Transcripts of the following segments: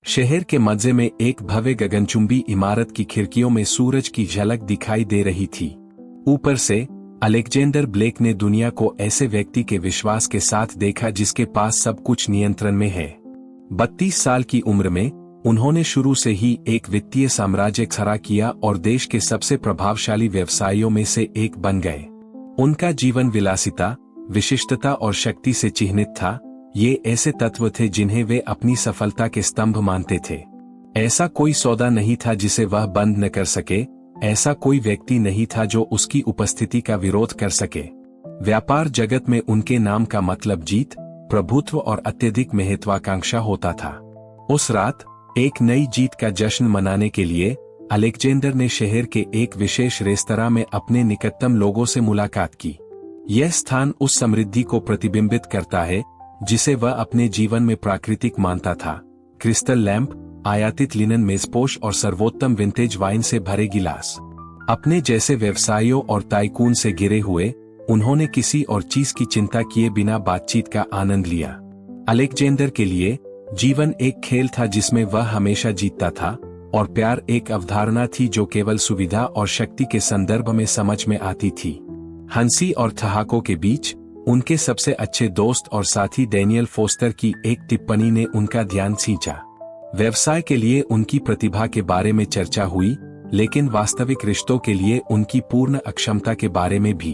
शहर के मध्य में एक भव्य गगनचुंबी इमारत की खिड़कियों में सूरज की झलक दिखाई दे रही थी। ऊपर से अलेक्जेंडर ब्लेक ने दुनिया को ऐसे व्यक्ति के विश्वास के साथ देखा जिसके पास सब कुछ नियंत्रण में है। 32 साल की उम्र में उन्होंने शुरू से ही एक वित्तीय साम्राज्य खड़ा किया और देश के सबसे प्रभावशाली व्यवसायियों में से एक बन गए। उनका जीवन विलासिता, विशिष्टता और शक्ति से चिह्नित था। ये ऐसे तत्व थे जिन्हें वे अपनी सफलता के स्तंभ मानते थे। ऐसा कोई सौदा नहीं था जिसे वह बंद न कर सके, ऐसा कोई व्यक्ति नहीं था जो उसकी उपस्थिति का विरोध कर सके। व्यापार जगत में उनके नाम का मतलब जीत, प्रभुत्व और अत्यधिक महत्वाकांक्षा होता था। उस रात एक नई जीत का जश्न मनाने के लिए अलेक्जेंडर ने शहर के एक विशेष रेस्तरां में अपने निकटतम लोगों से मुलाकात की। यह स्थान उस समृद्धि को प्रतिबिंबित करता है जिसे वह अपने जीवन में प्राकृतिक मानता था। क्रिस्टल लैंप, आयातित लिनन मेजपोश और सर्वोत्तम विंटेज वाइन से भरे गिलास। अपने जैसे व्यवसायियों और टाइकून से घिरे हुए उन्होंने किसी और चीज की चिंता किए बिना बातचीत का आनंद लिया। अलेक्जेंडर के लिए जीवन एक खेल था जिसमें वह हमेशा जीतता था, और प्यार एक अवधारणा थी जो केवल सुविधा और शक्ति के संदर्भ में समझ में आती थी। हंसी और ठहाकों के बीच उनके सबसे अच्छे दोस्त और साथी डैनियल फोस्टर की एक टिप्पणी ने उनका ध्यान खींचा। व्यवसाय के लिए उनकी प्रतिभा के बारे में चर्चा हुई, लेकिन वास्तविक रिश्तों के लिए उनकी पूर्ण अक्षमता के बारे में भी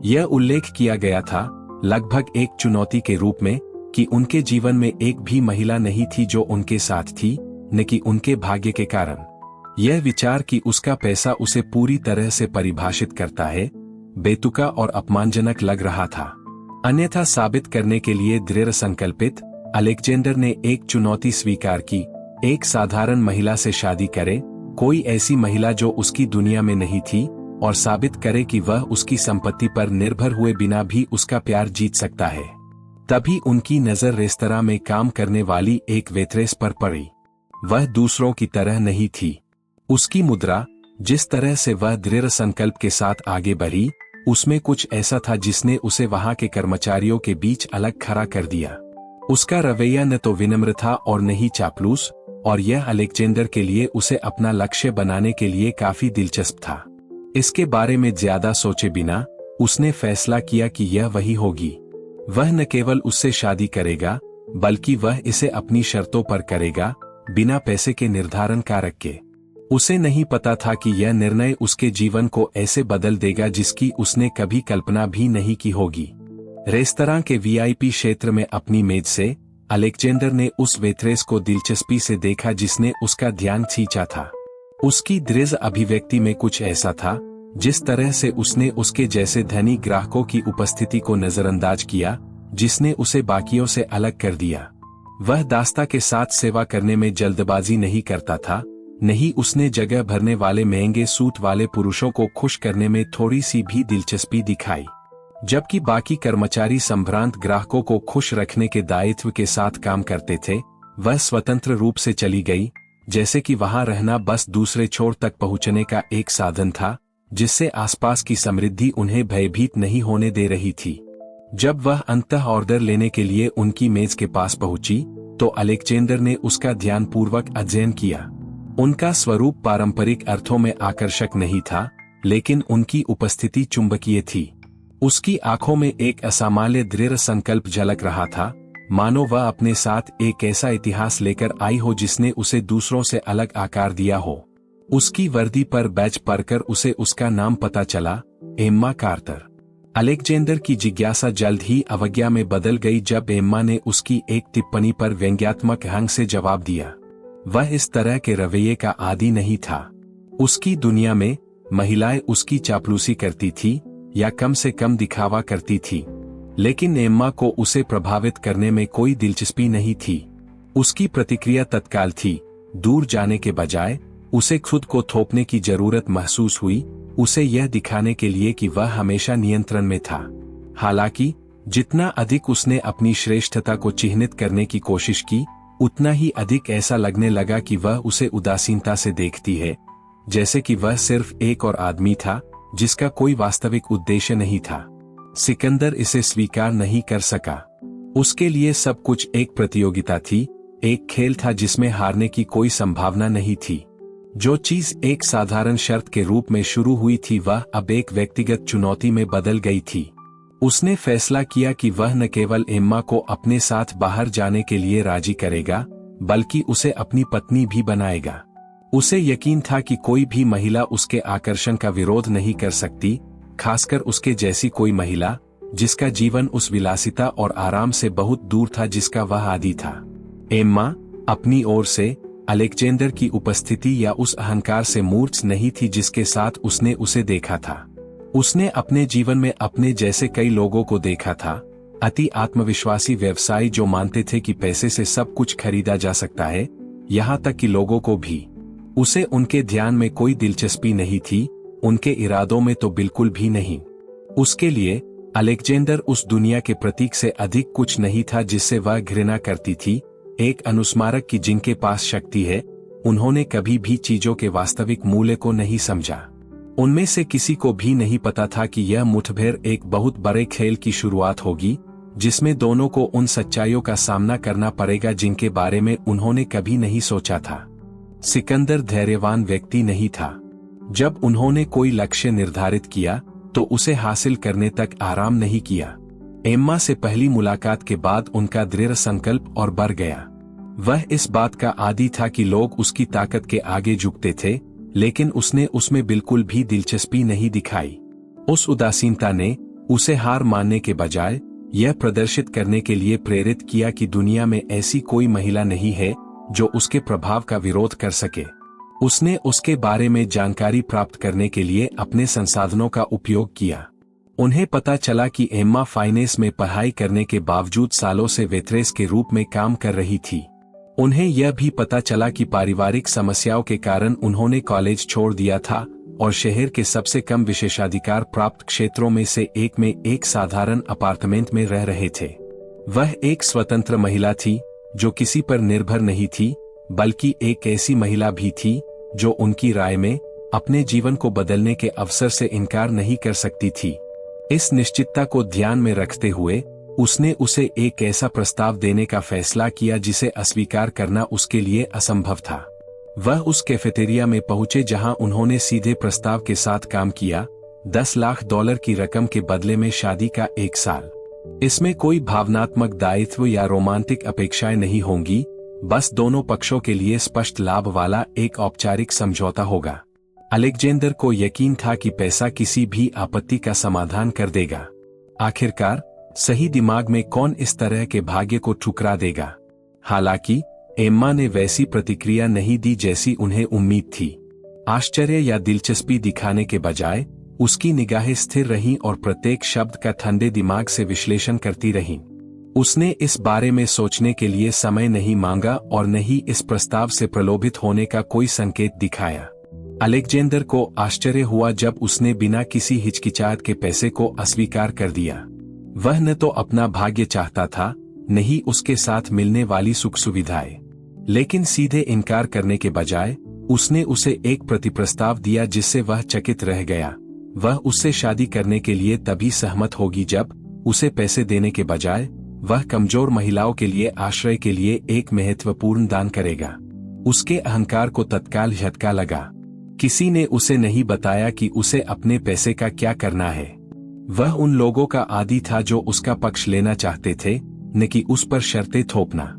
यह उल्लेख किया गया था, लगभग एक चुनौती के रूप में, कि उनके जीवन में एक भी महिला नहीं थी जो उनके साथ थी, न कि उनके भाग्य के कारण। यह विचार कि उसका पैसा उसे पूरी तरह से परिभाषित करता है, बेतुका और अपमानजनक लग रहा था। अन्यथा साबित करने के लिए दृढ़ संकल्पित, अलेक्जेंडर ने एक चुनौती स्वीकार की, एक साधारण महिला से शादी करे, कोई ऐसी महिला जो उसकी दुनिया में नहीं थी, और साबित करे कि वह उसकी संपत्ति पर निर्भर हुए बिना भी उसका प्यार जीत सकता है। तभी उनकी नजर रेस्तरां में काम करने वाली एक वेट्रेस पर पड़ी। वह दूसरों की तरह नहीं थी। उसकी मुद्रा, जिस तरह से वह दृढ़ संकल्प के साथ आगे बढ़ी, उसमें कुछ ऐसा था जिसने उसे वहां के कर्मचारियों के बीच अलग खड़ा कर दिया। उसका रवैया न तो विनम्र था और न ही चापलूस, और यह अलेक्जेंडर के लिए उसे अपना लक्ष्य बनाने के लिए काफी दिलचस्प था। इसके बारे में ज्यादा सोचे बिना उसने फैसला किया कि यह वही होगी। वह न केवल उससे शादी करेगा, बल्कि वह इसे अपनी शर्तों पर करेगा, बिना पैसे के निर्धारण कारक के। उसे नहीं पता था कि यह निर्णय उसके जीवन को ऐसे बदल देगा जिसकी उसने कभी कल्पना भी नहीं की होगी। रेस्तरां के वीआईपी क्षेत्र में अपनी मेज से अलेक्जेंडर ने उस वेट्रेस को दिलचस्पी से देखा जिसने उसका ध्यान खींचा था। उसकी दृढ़ अभिव्यक्ति में कुछ ऐसा था, जिस तरह से उसने उसके जैसे धनी ग्राहकों की उपस्थिति को नजरअंदाज किया, जिसने उसे बाकियों से अलग कर दिया। वह दास्ता के साथ सेवा करने में जल्दबाजी नहीं करता था, नहीं उसने जगह भरने वाले महंगे सूट वाले पुरुषों को खुश करने में थोड़ी सी भी दिलचस्पी दिखाई। जबकि बाकी कर्मचारी संभ्रांत ग्राहकों को खुश रखने के दायित्व के साथ काम करते थे, वह स्वतंत्र रूप से चली गई, जैसे कि वहां रहना बस दूसरे छोर तक पहुंचने का एक साधन था, जिससे आसपास की समृद्धि उन्हें भयभीत नहीं होने दे रही थी। जब वह अंततः ऑर्डर लेने के लिए उनकी मेज के पास पहुंची, तो अलेक्जेंडर ने उसका ध्यानपूर्वक अध्ययन किया। उनका स्वरूप पारंपरिक अर्थों में आकर्षक नहीं था, लेकिन उनकी उपस्थिति चुंबकीय थी। उसकी आंखों में एक असामान्य दृढ़ संकल्प झलक रहा था, मानो वह अपने साथ एक ऐसा इतिहास लेकर आई हो जिसने उसे दूसरों से अलग आकार दिया हो। उसकी वर्दी पर बैज पढ़कर उसे उसका नाम पता चला, एम्मा कार्टर। अलेक्जेंडर की जिज्ञासा जल्द ही अवज्ञा में बदल गई जब एम्मा ने उसकी एक टिप्पणी पर व्यंग्यात्मक ढंग से जवाब दिया। वह इस तरह के रवैये का आदी नहीं था। उसकी दुनिया में महिलाएं उसकी चापलूसी करती थी या कम से कम दिखावा करती थी, लेकिन एम्मा को उसे प्रभावित करने में कोई दिलचस्पी नहीं थी। उसकी प्रतिक्रिया तत्काल थी। दूर जाने के बजाय उसे खुद को थोपने की जरूरत महसूस हुई, उसे यह दिखाने के लिए कि वह हमेशा नियंत्रण में था। हालांकि जितना अधिक उसने अपनी श्रेष्ठता को चिह्नित करने की कोशिश की, उतना ही अधिक ऐसा लगने लगा कि वह उसे उदासीनता से देखती है, जैसे कि वह सिर्फ एक और आदमी था जिसका कोई वास्तविक उद्देश्य नहीं था। सिकंदर इसे स्वीकार नहीं कर सका। उसके लिए सब कुछ एक प्रतियोगिता थी, एक खेल था जिसमें हारने की कोई संभावना नहीं थी। जो चीज एक साधारण शर्त के रूप में शुरू हुई थी वह अब एक व्यक्तिगत चुनौती में बदल गई थी। उसने फैसला किया कि वह न केवल एम्मा को अपने साथ बाहर जाने के लिए राजी करेगा, बल्कि उसे अपनी पत्नी भी बनाएगा। उसे यकीन था कि कोई भी महिला उसके आकर्षण का विरोध नहीं कर सकती, खासकर उसके जैसी कोई महिला जिसका जीवन उस विलासिता और आराम से बहुत दूर था जिसका वह आदी था। एम्मा अपनी ओर से अलेक्जेंडर की उपस्थिति या उस अहंकार से मूर्छ नहीं थी जिसके साथ उसने उसे देखा था। उसने अपने जीवन में अपने जैसे कई लोगों को देखा था, अति आत्मविश्वासी व्यवसायी जो मानते थे कि पैसे से सब कुछ खरीदा जा सकता है, यहाँ तक कि लोगों को भी। उसे उनके ध्यान में कोई दिलचस्पी नहीं थी, उनके इरादों में तो बिल्कुल भी नहीं। उसके लिए अलेक्जेंडर उस दुनिया के प्रतीक से अधिक कुछ नहीं था जिससे वह घृणा करती थी, एक अनुस्मारक की जिनके पास शक्ति है। उन्होंने कभी भी चीजों के वास्तविक मूल्य को नहीं समझा। उनमें से किसी को भी नहीं पता था कि यह मुठभेड़ एक बहुत बड़े खेल की शुरुआत होगी, जिसमें दोनों को उन सच्चाइयों का सामना करना पड़ेगा जिनके बारे में उन्होंने कभी नहीं सोचा था। सिकंदर धैर्यवान व्यक्ति नहीं था। जब उन्होंने कोई लक्ष्य निर्धारित किया तो उसे हासिल करने तक आराम नहीं किया। एम्मा से पहली मुलाकात के बाद उनका दृढ़ संकल्प और बढ़ गया। वह इस बात का आदी था कि लोग उसकी ताकत के आगे झुकते थे, लेकिन उसने उसमें बिल्कुल भी दिलचस्पी नहीं दिखाई। उस उदासीनता ने उसे हार मानने के बजाय यह प्रदर्शित करने के लिए प्रेरित किया कि दुनिया में ऐसी कोई महिला नहीं है जो उसके प्रभाव का विरोध कर सके। उसने उसके बारे में जानकारी प्राप्त करने के लिए अपने संसाधनों का उपयोग किया। उन्हें पता चला कि एम्मा फाइनेंस में पढ़ाई करने के बावजूद सालों से वेट्रेस के रूप में काम कर रही थी। उन्हें यह भी पता चला कि पारिवारिक समस्याओं के कारण उन्होंने कॉलेज छोड़ दिया था और शहर के सबसे कम विशेषाधिकार प्राप्त क्षेत्रों में से एक में एक साधारण अपार्टमेंट में रह रहे थे। वह एक स्वतंत्र महिला थी जो किसी पर निर्भर नहीं थी, बल्कि एक ऐसी महिला भी थी जो उनकी राय में अपने जीवन को बदलने के अवसर से इनकार नहीं कर सकती थी। इस निश्चितता को ध्यान में रखते हुए उसने उसे एक ऐसा प्रस्ताव देने का फैसला किया जिसे अस्वीकार करना उसके लिए असंभव था। वह उस कैफेटेरिया में पहुंचे जहां उन्होंने सीधे प्रस्ताव के साथ काम किया, $10 लाख की रकम के बदले में शादी का 1 साल। इसमें कोई भावनात्मक दायित्व या रोमांटिक अपेक्षाएं नहीं होंगी, बस दोनों पक्षों के लिए स्पष्ट लाभ वाला एक औपचारिक समझौता होगा। अलेक्जेंडर को यकीन था कि पैसा किसी भी आपत्ति का समाधान कर देगा। आखिरकार सही दिमाग में कौन इस तरह के भाग्य को ठुकरा देगा। हालांकि एम्मा ने वैसी प्रतिक्रिया नहीं दी जैसी उन्हें उम्मीद थी। आश्चर्य या दिलचस्पी दिखाने के बजाय उसकी निगाहें स्थिर रहीं और प्रत्येक शब्द का ठंडे दिमाग से विश्लेषण करती रहीं। उसने इस बारे में सोचने के लिए समय नहीं मांगा और न ही इस प्रस्ताव से प्रलोभित होने का कोई संकेत दिखाया। अलेक्जेंडर को आश्चर्य हुआ जब उसने बिना किसी हिचकिचाहट के पैसे को अस्वीकार कर दिया। वह न तो अपना भाग्य चाहता था, न ही उसके साथ मिलने वाली सुख सुविधाएं, लेकिन सीधे इनकार करने के बजाय उसने उसे एक प्रतिप्रस्ताव दिया जिससे वह चकित रह गया। वह उससे शादी करने के लिए तभी सहमत होगी जब उसे पैसे देने के बजाय वह कमजोर महिलाओं के लिए आश्रय के लिए एक महत्वपूर्ण दान करेगा। उसके अहंकार को तत्काल झटका लगा। किसी ने उसे नहीं बताया कि उसे अपने पैसे का क्या करना है। वह उन लोगों का आदी था जो उसका पक्ष लेना चाहते थे, न कि उस पर शर्तें थोपना।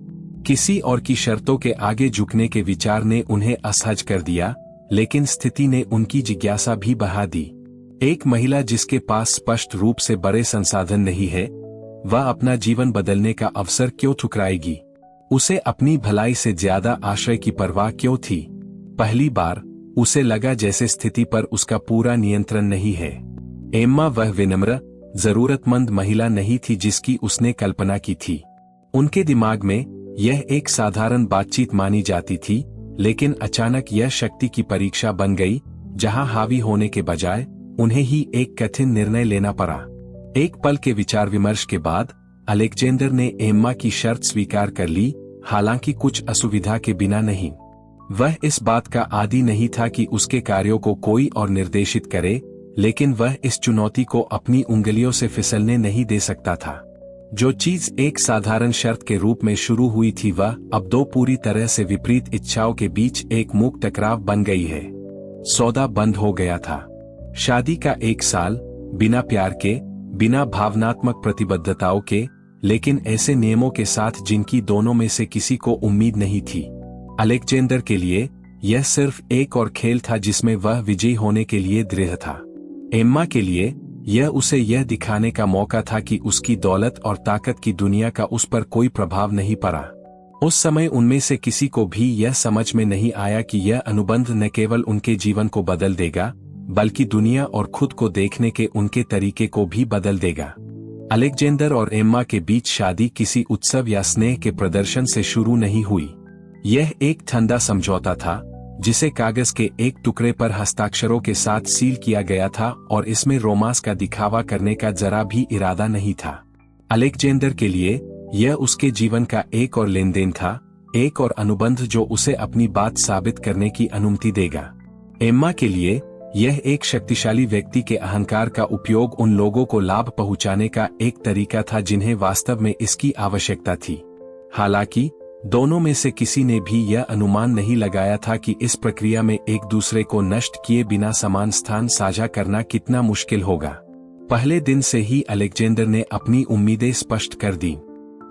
किसी और की शर्तों के आगे झुकने के विचार ने उन्हें असहज कर दिया, लेकिन स्थिति ने उनकी जिज्ञासा भी बढ़ा दी। एक महिला जिसके पास स्पष्ट रूप से बड़े संसाधन नहीं है, वह अपना जीवन बदलने का अवसर क्यों ठुकराएगी? उसे अपनी भलाई से ज्यादा आश्रय की परवाह क्यों थी? पहली बार उसे लगा जैसे स्थिति पर उसका पूरा नियंत्रण नहीं है। एम्मा वह विनम्र, जरूरतमंद महिला नहीं थी जिसकी उसने कल्पना की थी। उनके दिमाग में यह एक साधारण बातचीत मानी जाती थी, लेकिन अचानक यह शक्ति की परीक्षा बन गई, जहां हावी होने के बजाय उन्हें ही एक कठिन निर्णय लेना पड़ा। एक पल के विचार विमर्श के बाद अलेक्जेंडर ने एम्मा की शर्त स्वीकार कर ली, हालांकि कुछ असुविधा के बिना नहीं। वह इस बात का आदी नहीं था कि उसके कार्यों को कोई और निर्देशित करे, लेकिन वह इस चुनौती को अपनी उंगलियों से फिसलने नहीं दे सकता था। जो चीज एक साधारण शर्त के रूप में शुरू हुई थी वह अब दो पूरी तरह से विपरीत इच्छाओं के बीच एक मूक टकराव बन गई है। सौदा बंद हो गया था। शादी का 1 साल, बिना प्यार के, बिना भावनात्मक प्रतिबद्धताओं के, लेकिन ऐसे नियमों के साथ जिनकी दोनों में से किसी को उम्मीद नहीं थी। अलेक्जेंडर के लिए यह सिर्फ एक और खेल था जिसमें वह विजयी होने के लिए दृढ़ था। एम्मा के लिए यह उसे यह दिखाने का मौका था कि उसकी दौलत और ताकत की दुनिया का उस पर कोई प्रभाव नहीं पड़ा। उस समय उनमें से किसी को भी यह समझ में नहीं आया कि यह अनुबंध न केवल उनके जीवन को बदल देगा, बल्कि दुनिया और खुद को देखने के उनके तरीके को भी बदल देगा। अलेक्जेंडर और एम्मा के बीच शादी किसी उत्सव या स्नेह के प्रदर्शन से शुरू नहीं हुई। यह एक ठंडा समझौता था जिसे कागज के एक टुकड़े पर हस्ताक्षरों के साथ सील किया गया था और इसमें रोमांस का दिखावा करने का जरा भी इरादा नहीं था। अलेक्जेंडर के लिए यह उसके जीवन का एक और लेनदेन था, एक और अनुबंध जो उसे अपनी बात साबित करने की अनुमति देगा। एम्मा के लिए यह एक शक्तिशाली व्यक्ति के अहंकार का उपयोग उन लोगों को लाभ पहुंचाने का एक तरीका था जिन्हें वास्तव में इसकी आवश्यकता थी। हालांकि दोनों में से किसी ने भी यह अनुमान नहीं लगाया था कि इस प्रक्रिया में एक दूसरे को नष्ट किए बिना समान स्थान साझा करना कितना मुश्किल होगा। पहले दिन से ही अलेक्जेंडर ने अपनी उम्मीदें स्पष्ट कर दी।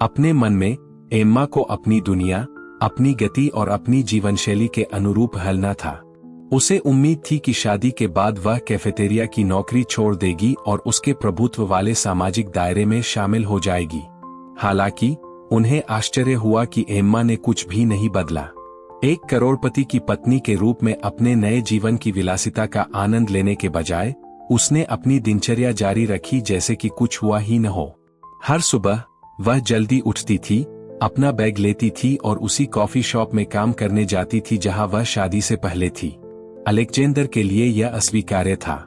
अपने मन में एम्मा को अपनी दुनिया, अपनी गति और अपनी जीवनशैली के अनुरूप ढलना था। उसे उम्मीद थी कि शादी के बाद वह कैफेटेरिया की नौकरी छोड़ देगी और उसके प्रभुत्व वाले सामाजिक दायरे में शामिल हो जाएगी। हालांकि उन्हें आश्चर्य हुआ कि एम्मा ने कुछ भी नहीं बदला। एक करोड़पति की पत्नी के रूप में अपने नए जीवन की विलासिता का आनंद लेने के बजाय उसने अपनी दिनचर्या जारी रखी जैसे कि कुछ हुआ ही न हो। हर सुबह वह जल्दी उठती थी, अपना बैग लेती थी और उसी कॉफी शॉप में काम करने जाती थी जहां वह शादी से पहले थी। अलेक्जेंडर के लिए यह अस्वीकार्य था।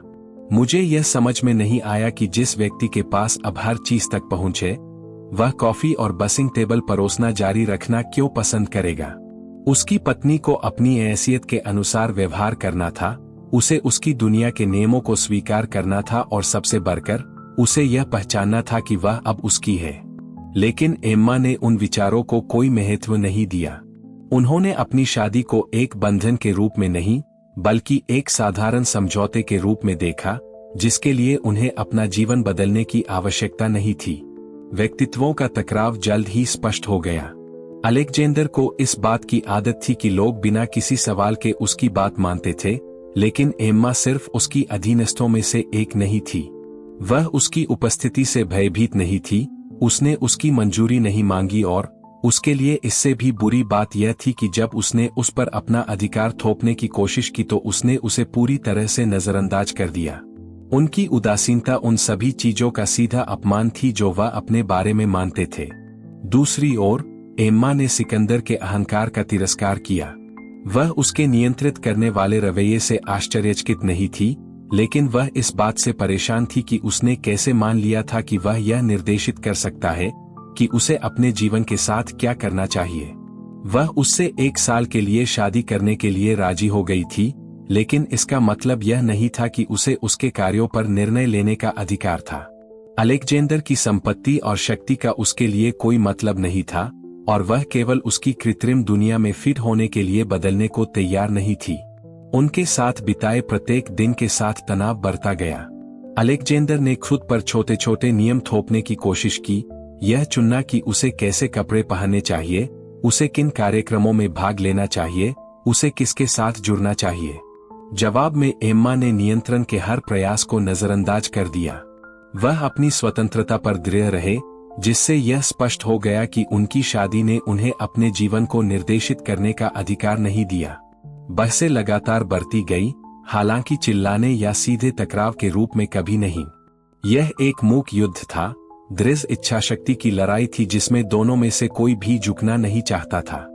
मुझे यह समझ में नहीं आया कि जिस व्यक्ति के पास अब हर चीज तक पहुंचे, वह कॉफी और बसिंग टेबल परोसना जारी रखना क्यों पसंद करेगा। उसकी पत्नी को अपनी हैसियत के अनुसार व्यवहार करना था, उसे उसकी दुनिया के नियमों को स्वीकार करना था और सबसे बढ़कर उसे यह पहचानना था कि वह अब उसकी है। लेकिन एम्मा ने उन विचारों को कोई महत्व नहीं दिया। उन्होंने अपनी शादी को एक बंधन के रूप में नहीं, बल्कि एक साधारण समझौते के रूप में देखा, जिसके लिए उन्हें अपना जीवन बदलने की आवश्यकता नहीं थी। व्यक्तित्वों का टकराव जल्द ही स्पष्ट हो गया। अलेक्जेंडर को इस बात की आदत थी कि लोग बिना किसी सवाल के उसकी बात मानते थे, लेकिन एम्मा सिर्फ उसकी अधीनस्थों में से एक नहीं थी। वह उसकी उपस्थिति से भयभीत नहीं थी, उसने उसकी मंजूरी नहीं मांगी और उसके लिए इससे भी बुरी बात यह थी कि जब उसने उस पर अपना अधिकार थोपने की कोशिश की तो उसने उसे पूरी तरह से नजरअंदाज कर दिया। उनकी उदासीनता उन सभी चीजों का सीधा अपमान थी जो वह अपने बारे में मानते थे। दूसरी ओर एम्मा ने सिकंदर के अहंकार का तिरस्कार किया। वह उसके नियंत्रित करने वाले रवैये से आश्चर्यचकित नहीं थी, लेकिन वह इस बात से परेशान थी कि उसने कैसे मान लिया था कि वह यह निर्देशित कर सकता है कि उसे अपने जीवन के साथ क्या करना चाहिए। वह उससे 1 साल के लिए शादी करने के लिए राजी हो गई थी, लेकिन इसका मतलब यह नहीं था कि उसे उसके कार्यों पर निर्णय लेने का अधिकार था। अलेक्जेंडर की संपत्ति और शक्ति का उसके लिए कोई मतलब नहीं था और वह केवल उसकी कृत्रिम दुनिया में फिट होने के लिए बदलने को तैयार नहीं थी। उनके साथ बिताए प्रत्येक दिन के साथ तनाव बढ़ता गया। अलेक्जेंडर ने खुद पर छोटे छोटे नियम थोपने की कोशिश की, यह चुनना कि उसे कैसे कपड़े पहनने चाहिए, उसे किन कार्यक्रमों में भाग लेना चाहिए, उसे किसके साथ जुड़ना चाहिए। जवाब में एम्मा ने नियंत्रण के हर प्रयास को नजरअंदाज कर दिया। वह अपनी स्वतंत्रता पर दृढ़ रहे, जिससे यह स्पष्ट हो गया कि उनकी शादी ने उन्हें अपने जीवन को निर्देशित करने का अधिकार नहीं दिया। बहसें लगातार बढ़ती गई, हालांकि चिल्लाने या सीधे टकराव के रूप में कभी नहीं। यह एक मूक युद्ध था, दृढ़ इच्छाशक्ति की लड़ाई थी जिसमें दोनों में से कोई भी झुकना नहीं चाहता था।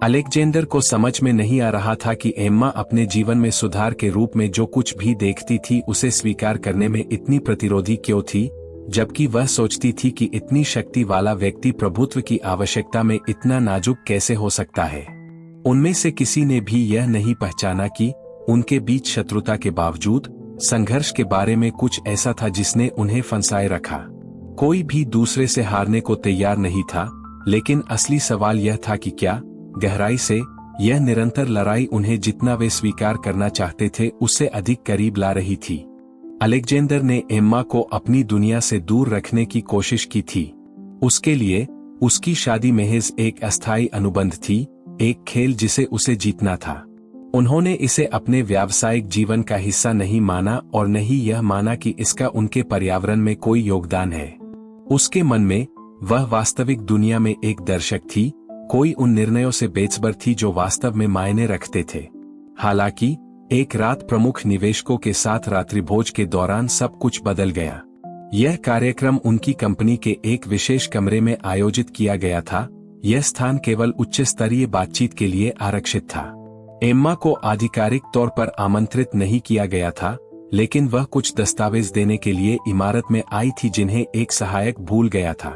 अलेक्जेंडर को समझ में नहीं आ रहा था कि एम्मा अपने जीवन में सुधार के रूप में जो कुछ भी देखती थी उसे स्वीकार करने में इतनी प्रतिरोधी क्यों थी, जबकि वह सोचती थी कि इतनी शक्ति वाला व्यक्ति प्रभुत्व की आवश्यकता में इतना नाजुक कैसे हो सकता है। उनमें से किसी ने भी यह नहीं पहचाना कि उनके बीच शत्रुता के बावजूद संघर्ष के बारे में कुछ ऐसा था जिसने उन्हें फंसाए रखा। कोई भी दूसरे से हारने को तैयार नहीं था, लेकिन असली सवाल यह था कि क्या गहराई से यह निरंतर लड़ाई उन्हें जितना वे स्वीकार करना चाहते थे उससे अधिक करीब ला रही थी। अलेक्जेंडर ने एम्मा को अपनी दुनिया से दूर रखने की कोशिश की थी। उसके लिए उसकी शादी महज एक अस्थायी अनुबंध थी, एक खेल जिसे उसे जीतना था। उन्होंने इसे अपने व्यावसायिक जीवन का हिस्सा नहीं माना और न ही यह माना कि इसका उनके पर्यावरण में कोई योगदान है। उसके मन में वह वास्तविक दुनिया में एक दर्शक थी, कोई उन निर्णयों से बेखबर थी जो वास्तव में मायने रखते थे। हालांकि एक रात प्रमुख निवेशकों के साथ रात्रिभोज के दौरान सब कुछ बदल गया। यह कार्यक्रम उनकी कंपनी के एक विशेष कमरे में आयोजित किया गया था। यह स्थान केवल उच्च स्तरीय बातचीत के लिए आरक्षित था। एम्मा को आधिकारिक तौर पर आमंत्रित नहीं किया गया था, लेकिन वह कुछ दस्तावेज देने के लिए इमारत में आई थी जिन्हें एक सहायक भूल गया था।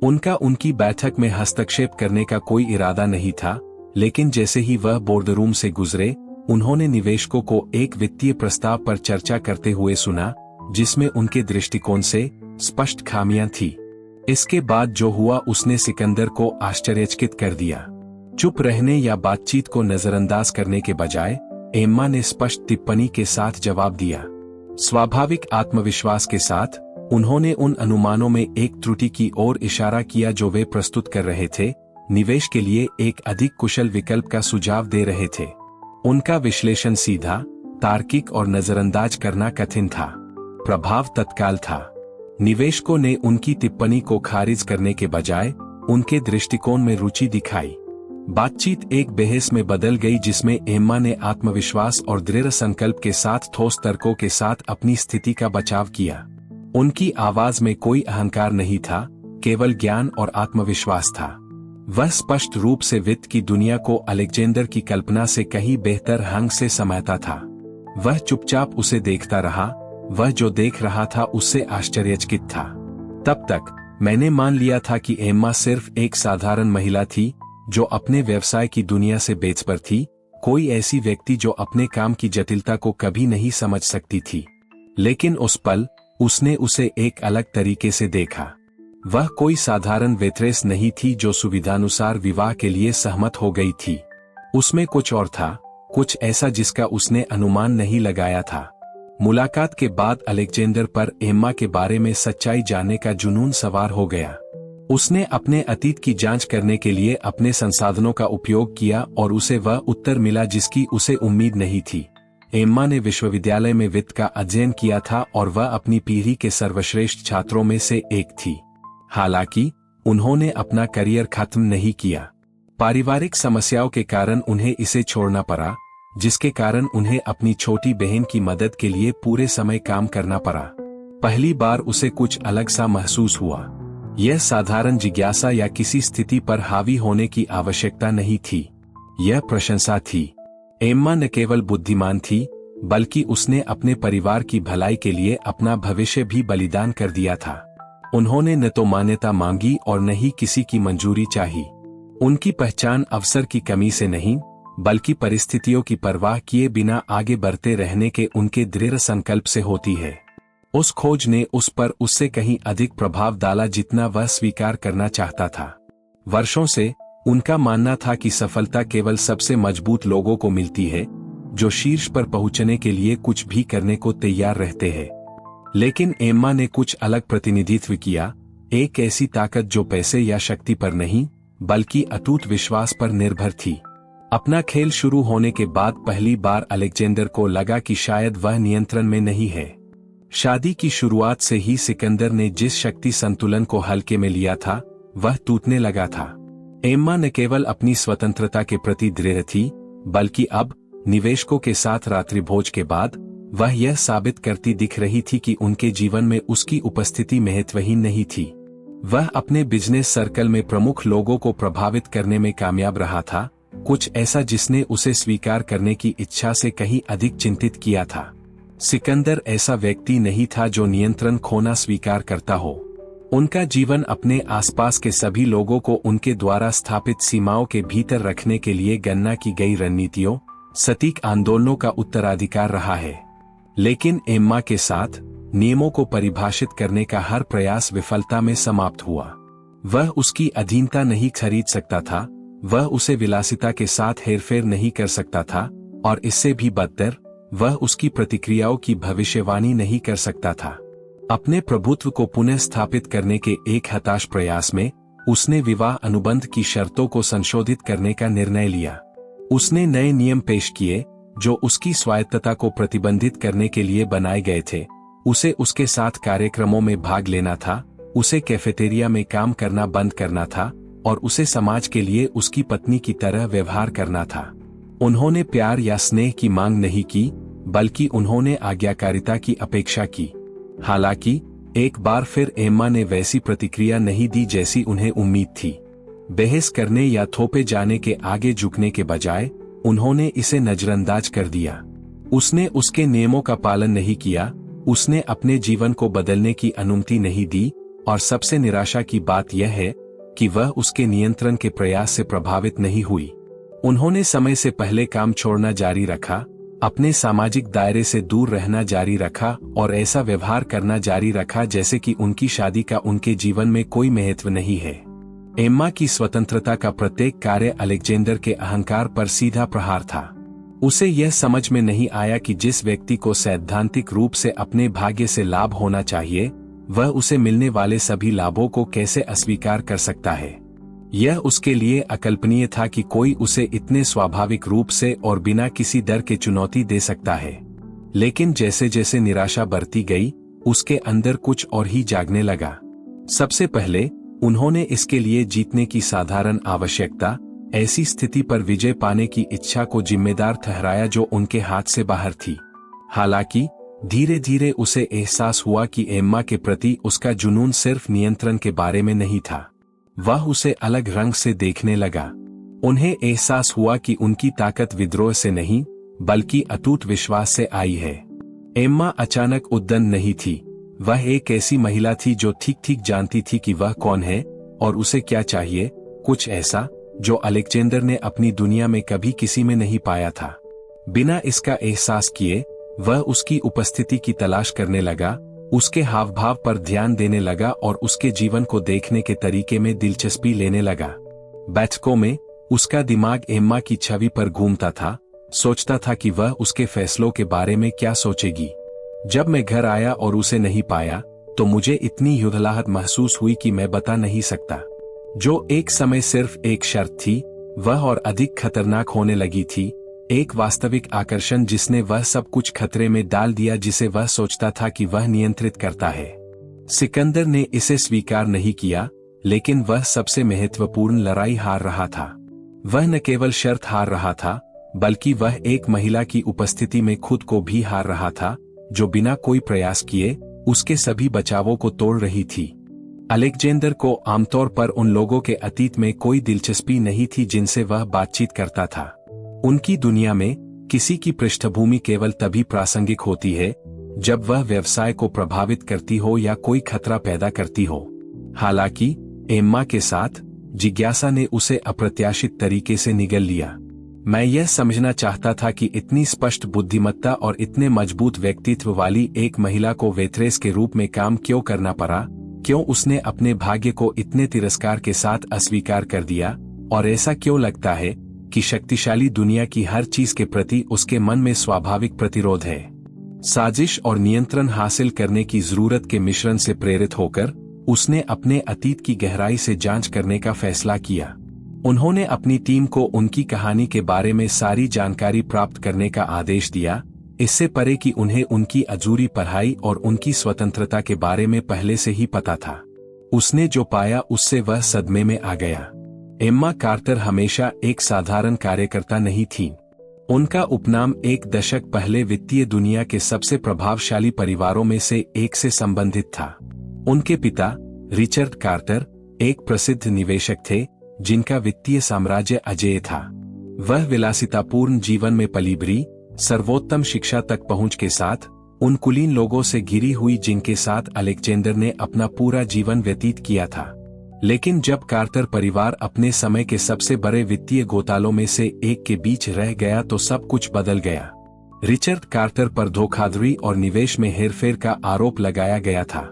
उनका उनकी बैठक में हस्तक्षेप करने का कोई इरादा नहीं था, लेकिन जैसे ही वह बोर्डरूम से गुजरे, उन्होंने निवेशकों को एक वित्तीय प्रस्ताव पर चर्चा करते हुए सुना, जिसमें उनके दृष्टिकोण से स्पष्ट खामियां थी। इसके बाद जो हुआ उसने सिकंदर को आश्चर्यचकित कर दिया। चुप रहने या बातचीत को नजरअंदाज करने के बजाय एम्मा ने स्पष्ट टिप्पणी के साथ जवाब दिया। स्वाभाविक आत्मविश्वास के साथ उन्होंने उन अनुमानों में एक त्रुटि की ओर इशारा किया जो वे प्रस्तुत कर रहे थे, निवेश के लिए एक अधिक कुशल विकल्प का सुझाव दे रहे थे। उनका विश्लेषण सीधा, तार्किक और नजरअंदाज करना कठिन था। प्रभाव तत्काल था। निवेशकों ने उनकी टिप्पणी को खारिज करने के बजाय उनके दृष्टिकोण में रुचि दिखाई। बातचीत एक बहस में बदल गई जिसमें एम्मा ने आत्मविश्वास और दृढ़ संकल्प के साथ ठोस तर्कों के साथ अपनी स्थिति का बचाव किया। उनकी आवाज में कोई अहंकार नहीं था, केवल ज्ञान और आत्मविश्वास था। वह स्पष्ट रूप से वित्त की दुनिया को अलेक्जेंडर की कल्पना से कहीं बेहतर ढंग से समझता था। वह चुपचाप उसे देखता रहा। वह जो देख रहा था उससे आश्चर्यचकित था। तब तक मैंने मान लिया था कि एम्मा सिर्फ एक साधारण महिला थी जो अपने व्यवसाय की दुनिया से बेखबर थी, कोई ऐसी व्यक्ति जो अपने काम की जटिलता को कभी नहीं समझ सकती थी। लेकिन उस पल उसने उसे एक अलग तरीके से देखा। वह कोई साधारण वेट्रेस नहीं थी जो सुविधानुसार विवाह के लिए सहमत हो गई थी। उसमें कुछ और था, कुछ ऐसा जिसका उसने अनुमान नहीं लगाया था। मुलाकात के बाद अलेक्जेंडर पर एम्मा के बारे में सच्चाई जानने का जुनून सवार हो गया। उसने अपने अतीत की जांच करने के लिए अपने संसाधनों का उपयोग किया और उसे वह उत्तर मिला जिसकी उसे उम्मीद नहीं थी। एम्मा ने विश्वविद्यालय में वित्त का अध्ययन किया था और वह अपनी पीढ़ी के सर्वश्रेष्ठ छात्रों में से एक थी। हालांकि उन्होंने अपना करियर खत्म नहीं किया। पारिवारिक समस्याओं के कारण उन्हें इसे छोड़ना पड़ा, जिसके कारण उन्हें अपनी छोटी बहन की मदद के लिए पूरे समय काम करना पड़ा। पहली बार उसे कुछ अलग सा महसूस हुआ। यह साधारण जिज्ञासा या किसी स्थिति पर हावी होने की आवश्यकता नहीं थी, यह प्रशंसा थी। एम्मा न केवल बुद्धिमान थी, बल्कि उसने अपने परिवार की भलाई के लिए अपना भविष्य भी बलिदान कर दिया था। उन्होंने न तो मान्यता मांगी और न ही किसी की मंजूरी चाही। उनकी पहचान अवसर की कमी से नहीं, बल्कि परिस्थितियों की परवाह किए बिना आगे बढ़ते रहने के उनके दृढ़ संकल्प से होती है। उस खोज ने उस पर उससे कहीं अधिक प्रभाव डाला जितना वह स्वीकार करना चाहता था। वर्षों से उनका मानना था कि सफलता केवल सबसे मजबूत लोगों को मिलती है, जो शीर्ष पर पहुंचने के लिए कुछ भी करने को तैयार रहते हैं। लेकिन एम्मा ने कुछ अलग प्रतिनिधित्व किया, एक ऐसी ताकत जो पैसे या शक्ति पर नहीं, बल्कि अटूट विश्वास पर निर्भर थी। अपना खेल शुरू होने के बाद पहली बार अलेक्जेंडर को लगा कि शायद वह नियंत्रण में नहीं है। शादी की शुरुआत से ही सिकंदर ने जिस शक्ति संतुलन को हल्के में लिया था, वह टूटने लगा था। एम्मा न केवल अपनी स्वतंत्रता के प्रति दृढ़ थी, बल्कि अब निवेशकों के साथ रात्रिभोज के बाद वह यह साबित करती दिख रही थी कि उनके जीवन में उसकी उपस्थिति महत्वहीन नहीं थी। वह अपने बिजनेस सर्कल में प्रमुख लोगों को प्रभावित करने में कामयाब रहा था, कुछ ऐसा जिसने उसे स्वीकार करने की इच्छा से कहीं अधिक चिंतित किया था। सिकंदर ऐसा व्यक्ति नहीं था जो नियंत्रण खोना स्वीकार करता हो। उनका जीवन अपने आसपास के सभी लोगों को उनके द्वारा स्थापित सीमाओं के भीतर रखने के लिए गणना की गई रणनीतियों, सटीक आंदोलनों का उत्तराधिकार रहा है। लेकिन एम्मा के साथ नियमों को परिभाषित करने का हर प्रयास विफलता में समाप्त हुआ। वह उसकी अधीनता नहीं खरीद सकता था, वह उसे विलासिता के साथ हेरफेर नहीं कर सकता था, और इससे भी बदतर, वह उसकी प्रतिक्रियाओं की भविष्यवाणी नहीं कर सकता था। अपने प्रभुत्व को पुनः स्थापित करने के एक हताश प्रयास में उसने विवाह अनुबंध की शर्तों को संशोधित करने का निर्णय लिया। उसने नए नियम पेश किए जो उसकी स्वायत्तता को प्रतिबंधित करने के लिए बनाए गए थे। उसे उसके साथ कार्यक्रमों में भाग लेना था, उसे कैफेटेरिया में काम करना बंद करना था, और उसे समाज के लिए उसकी पत्नी की तरह व्यवहार करना था। उन्होंने प्यार या स्नेह की मांग नहीं की, बल्कि उन्होंने आज्ञाकारिता की अपेक्षा की। हालांकि एक बार फिर एम्मा ने वैसी प्रतिक्रिया नहीं दी जैसी उन्हें उम्मीद थी। बहस करने या थोपे जाने के आगे झुकने के बजाय उन्होंने इसे नजरअंदाज कर दिया। उसने उसके नियमों का पालन नहीं किया, उसने अपने जीवन को बदलने की अनुमति नहीं दी, और सबसे निराशा की बात यह है कि वह उसके नियंत्रण के प्रयास से प्रभावित नहीं हुई। उन्होंने समय से पहले काम छोड़ना जारी रखा, अपने सामाजिक दायरे से दूर रहना जारी रखा, और ऐसा व्यवहार करना जारी रखा जैसे कि उनकी शादी का उनके जीवन में कोई महत्व नहीं है। एम्मा की स्वतंत्रता का प्रत्येक कार्य अलेक्जेंडर के अहंकार पर सीधा प्रहार था। उसे यह समझ में नहीं आया कि जिस व्यक्ति को सैद्धांतिक रूप से अपने भाग्य से लाभ होना चाहिए, वह उसे मिलने वाले सभी लाभों को कैसे अस्वीकार कर सकता है। यह उसके लिए अकल्पनीय था कि कोई उसे इतने स्वाभाविक रूप से और बिना किसी डर के चुनौती दे सकता है। लेकिन जैसे जैसे निराशा बढ़ती गई, उसके अंदर कुछ और ही जागने लगा। सबसे पहले उन्होंने इसके लिए जीतने की साधारण आवश्यकता, ऐसी स्थिति पर विजय पाने की इच्छा को जिम्मेदार ठहराया जो उनके हाथ से बाहर थी। हालांकि धीरे धीरे उसे एहसास हुआ कि एम्मा के प्रति उसका जुनून सिर्फ नियंत्रण के बारे में नहीं था, वह उसे अलग रंग से देखने लगा। उन्हें एहसास हुआ कि उनकी ताकत विद्रोह से नहीं, बल्कि अटूट विश्वास से आई है। एम्मा अचानक उद्दंड नहीं थी, वह एक ऐसी महिला थी जो ठीक ठीक जानती थी कि वह कौन है और उसे क्या चाहिए, कुछ ऐसा जो अलेक्जेंडर ने अपनी दुनिया में कभी किसी में नहीं पाया था। बिना इसका एहसास किए वह उसकी उपस्थिति की तलाश करने लगा, उसके हाव भाव पर ध्यान देने लगा और उसके जीवन को देखने के तरीके में दिलचस्पी लेने लगा। बैठकों में उसका दिमाग एम्मा की छवि पर घूमता था, सोचता था कि वह उसके फैसलों के बारे में क्या सोचेगी। जब मैं घर आया और उसे नहीं पाया तो मुझे इतनी युद्धलाहट महसूस हुई कि मैं बता नहीं सकता। जो एक समय सिर्फ एक शर्त थी, वह और अधिक खतरनाक होने लगी थी, एक वास्तविक आकर्षण जिसने वह सब कुछ खतरे में डाल दिया जिसे वह सोचता था कि वह नियंत्रित करता है। सिकंदर ने इसे स्वीकार नहीं किया, लेकिन वह सबसे महत्वपूर्ण लड़ाई हार रहा था। वह न केवल शर्त हार रहा था, बल्कि वह एक महिला की उपस्थिति में खुद को भी हार रहा था, जो बिना कोई प्रयास किए उसके सभी बचावों को तोड़ रही थी। अलेक्जेंडर को आमतौर पर उन लोगों के अतीत में कोई दिलचस्पी नहीं थी जिनसे वह बातचीत करता था। उनकी दुनिया में किसी की पृष्ठभूमि केवल तभी प्रासंगिक होती है जब वह व्यवसाय को प्रभावित करती हो या कोई खतरा पैदा करती हो। हालांकि एम्मा के साथ जिज्ञासा ने उसे अप्रत्याशित तरीके से निगल लिया। मैं यह समझना चाहता था कि इतनी स्पष्ट बुद्धिमत्ता और इतने मजबूत व्यक्तित्व वाली एक महिला को वेट्रेस के रूप में काम क्यों करना पड़ा, क्यों उसने अपने भाग्य को इतने तिरस्कार के साथ अस्वीकार कर दिया, और ऐसा क्यों लगता है कि शक्तिशाली दुनिया की हर चीज के प्रति उसके मन में स्वाभाविक प्रतिरोध है। साजिश और नियंत्रण हासिल करने की जरूरत के मिश्रण से प्रेरित होकर उसने अपने अतीत की गहराई से जांच करने का फैसला किया। उन्होंने अपनी टीम को उनकी कहानी के बारे में सारी जानकारी प्राप्त करने का आदेश दिया, इससे परे कि उन्हें उनकी अधूरी पढ़ाई और उनकी स्वतंत्रता के बारे में पहले से ही पता था। उसने जो पाया उससे वह सदमे में आ गया। एम्मा कार्टर हमेशा एक साधारण कार्यकर्ता नहीं थी। उनका उपनाम एक दशक पहले वित्तीय दुनिया के सबसे प्रभावशाली परिवारों में से एक से संबंधित था। उनके पिता रिचर्ड कार्टर एक प्रसिद्ध निवेशक थे जिनका वित्तीय साम्राज्य अजेय था। वह विलासितापूर्ण जीवन में पली बड़ी, सर्वोत्तम शिक्षा तक पहुंच के साथ उन कुलीन लोगों से घिरी हुई जिनके साथ अलेक्जेंडर ने अपना पूरा जीवन व्यतीत किया था। लेकिन जब कार्टर परिवार अपने समय के सबसे बड़े वित्तीय घोटालों में से एक के बीच रह गया तो सब कुछ बदल गया। रिचर्ड कार्टर पर धोखाधड़ी और निवेश में हेरफेर का आरोप लगाया गया था।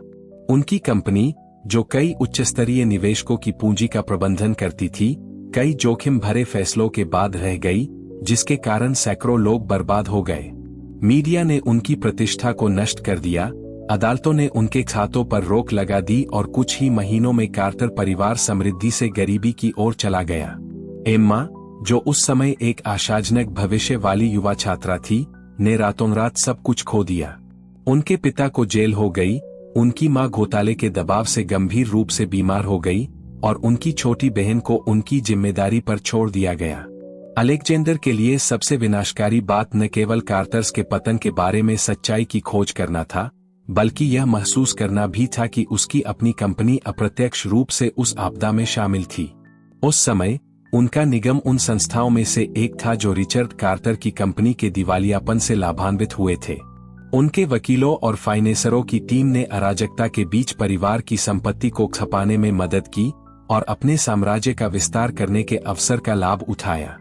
उनकी कंपनी, जो कई उच्चस्तरीय निवेशकों की पूंजी का प्रबंधन करती थी, कई जोखिम भरे फैसलों के बाद रह गई, जिसके कारण सैकड़ों लोग बर्बाद हो गए। मीडिया ने उनकी प्रतिष्ठा को नष्ट कर दिया, अदालतों ने उनके खातों पर रोक लगा दी और कुछ ही महीनों में कार्टर परिवार समृद्धि से गरीबी की ओर चला गया। एम्मा, जो उस समय एक आशाजनक भविष्य वाली युवा छात्रा थी, ने रातों-रात सब कुछ खो दिया। उनके पिता को जेल हो गई, उनकी मां घोटाले के दबाव से गंभीर रूप से बीमार हो गई और उनकी छोटी बहन को उनकी जिम्मेदारी पर छोड़ दिया गया। अलेक्जेंडर के लिए सबसे विनाशकारी बात न केवल कार्टर्स के पतन के बारे में सच्चाई की खोज करना था, बल्कि यह महसूस करना भी था कि उसकी अपनी कंपनी अप्रत्यक्ष रूप से उस आपदा में शामिल थी। उस समय उनका निगम उन संस्थाओं में से एक था जो रिचर्ड कार्टर की कंपनी के दिवालियापन से लाभान्वित हुए थे। उनके वकीलों और फाइनेंसरों की टीम ने अराजकता के बीच परिवार की संपत्ति को खपाने में मदद की और अपने साम्राज्य का विस्तार करने के अवसर का लाभ उठाया।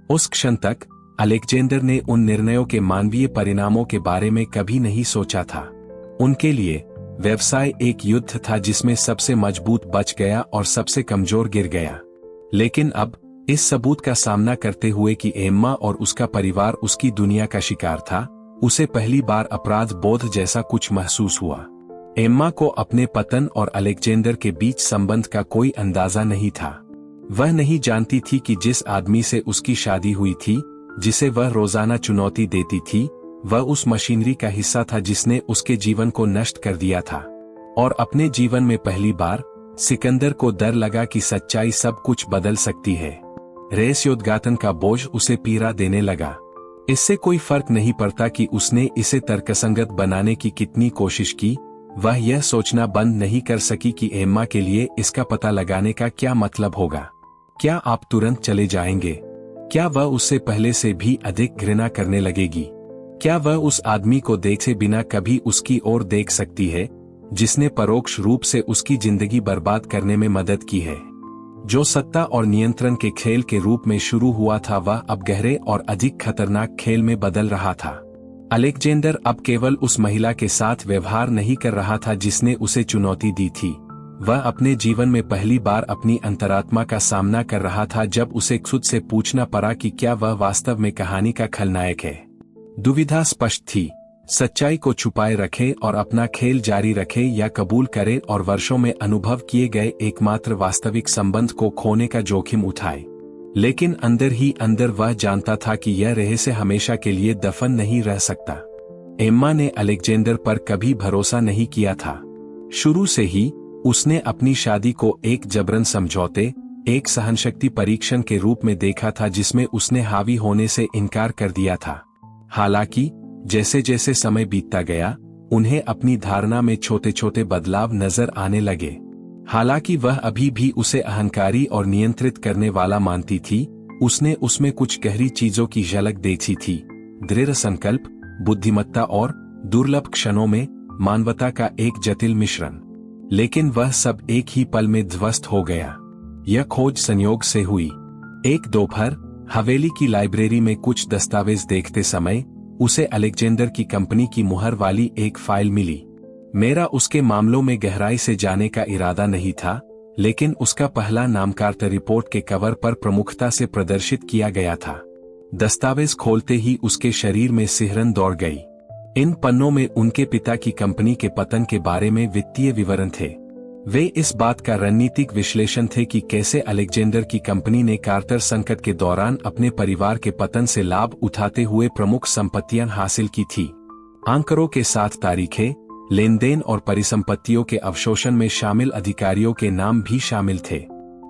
उस क्षण तक अलेक्जेंडर ने उन निर्णयों के मानवीय परिणामों के बारे में कभी नहीं सोचा था। उनके लिए व्यवसाय एक युद्ध था जिसमें सबसे मजबूत बच गया और सबसे कमजोर गिर गया। लेकिन अब इस सबूत का सामना करते हुए कि एम्मा और उसका परिवार उसकी दुनिया का शिकार था, उसे पहली बार अपराध बोध जैसा कुछ महसूस हुआ। एम्मा को अपने पतन और अलेक्जेंडर के बीच संबंध का कोई अंदाजा नहीं था। वह नहीं जानती थी कि जिस आदमी से उसकी शादी हुई थी, जिसे वह रोजाना चुनौती देती थी, वह उस मशीनरी का हिस्सा था जिसने उसके जीवन को नष्ट कर दिया था। और अपने जीवन में पहली बार सिकंदर को डर लगा कि सच्चाई सब कुछ बदल सकती है। रहस्योद्घाटन का बोझ उसे पीड़ा देने लगा। इससे कोई फर्क नहीं पड़ता कि उसने इसे तर्कसंगत बनाने की कितनी कोशिश की, वह यह सोचना बंद नहीं कर सकी कि एम्मा के लिए इसका पता लगाने का क्या मतलब होगा। क्या आप तुरंत चले जाएंगे? क्या वह उससे पहले से भी अधिक घृणा करने लगेगी? क्या वह उस आदमी को देखे बिना कभी उसकी ओर देख सकती है, जिसने परोक्ष रूप से उसकी जिंदगी बर्बाद करने में मदद की है? जो सत्ता और नियंत्रण के खेल के रूप में शुरू हुआ था, वह अब गहरे और अधिक खतरनाक खेल में बदल रहा था। अलेक्जेंडर अब केवल उस महिला के साथ व्यवहार नहीं कर रहा था जिसने उसे चुनौती दी थी। वह अपने जीवन में पहली बार अपनी अंतरात्मा का सामना कर रहा था जब उसे खुद से पूछना पड़ा कि क्या वह वास्तव में कहानी का खलनायक है। दुविधा स्पष्ट थी, सच्चाई को छुपाए रखे और अपना खेल जारी रखे या कबूल करे और वर्षों में अनुभव किए गए एकमात्र वास्तविक संबंध को खोने का जोखिम उठाए। लेकिन अंदर ही अंदर वह जानता था कि यह रहस्य हमेशा के लिए दफन नहीं रह सकता। एम्मा ने अलेक्जेंडर पर कभी भरोसा नहीं किया था। शुरू से ही उसने अपनी शादी को एक जबरन समझौते, एक सहनशक्ति परीक्षण के रूप में देखा था जिसमें उसने हावी होने से इनकार कर दिया था। हालांकि जैसे जैसे समय बीतता गया, उन्हें अपनी धारणा में छोटे छोटे बदलाव नजर आने लगे। हालांकि वह अभी भी उसे अहंकारी और नियंत्रित करने वाला मानती थी, उसने उसमें कुछ गहरी चीजों की झलक देखी थी। दृढ़ संकल्प, बुद्धिमत्ता और दुर्लभ क्षणों में मानवता का एक जटिल मिश्रण। लेकिन वह सब एक ही पल में ध्वस्त हो गया। यह खोज संयोग से हुई। एक दोपहर हवेली की लाइब्रेरी में कुछ दस्तावेज देखते समय उसे अलेक्जेंडर की कंपनी की मुहर वाली एक फाइल मिली। मेरा उसके मामलों में गहराई से जाने का इरादा नहीं था, लेकिन उसका पहला नाम कार्टर रिपोर्ट के कवर पर प्रमुखता से प्रदर्शित किया गया था। दस्तावेज खोलते ही उसके शरीर में सिहरन दौड़ गई। इन पन्नों में उनके पिता की कंपनी के पतन के बारे में वित्तीय विवरण थे। वे इस बात का रणनीतिक विश्लेषण थे कि कैसे अलेक्जेंडर की कंपनी ने कार्टर संकट के दौरान अपने परिवार के पतन से लाभ उठाते हुए प्रमुख संपत्तियां हासिल की थी। आंकड़ों के साथ तारीखें, लेनदेन और परिसंपत्तियों के अवशोषण में शामिल अधिकारियों के नाम भी शामिल थे।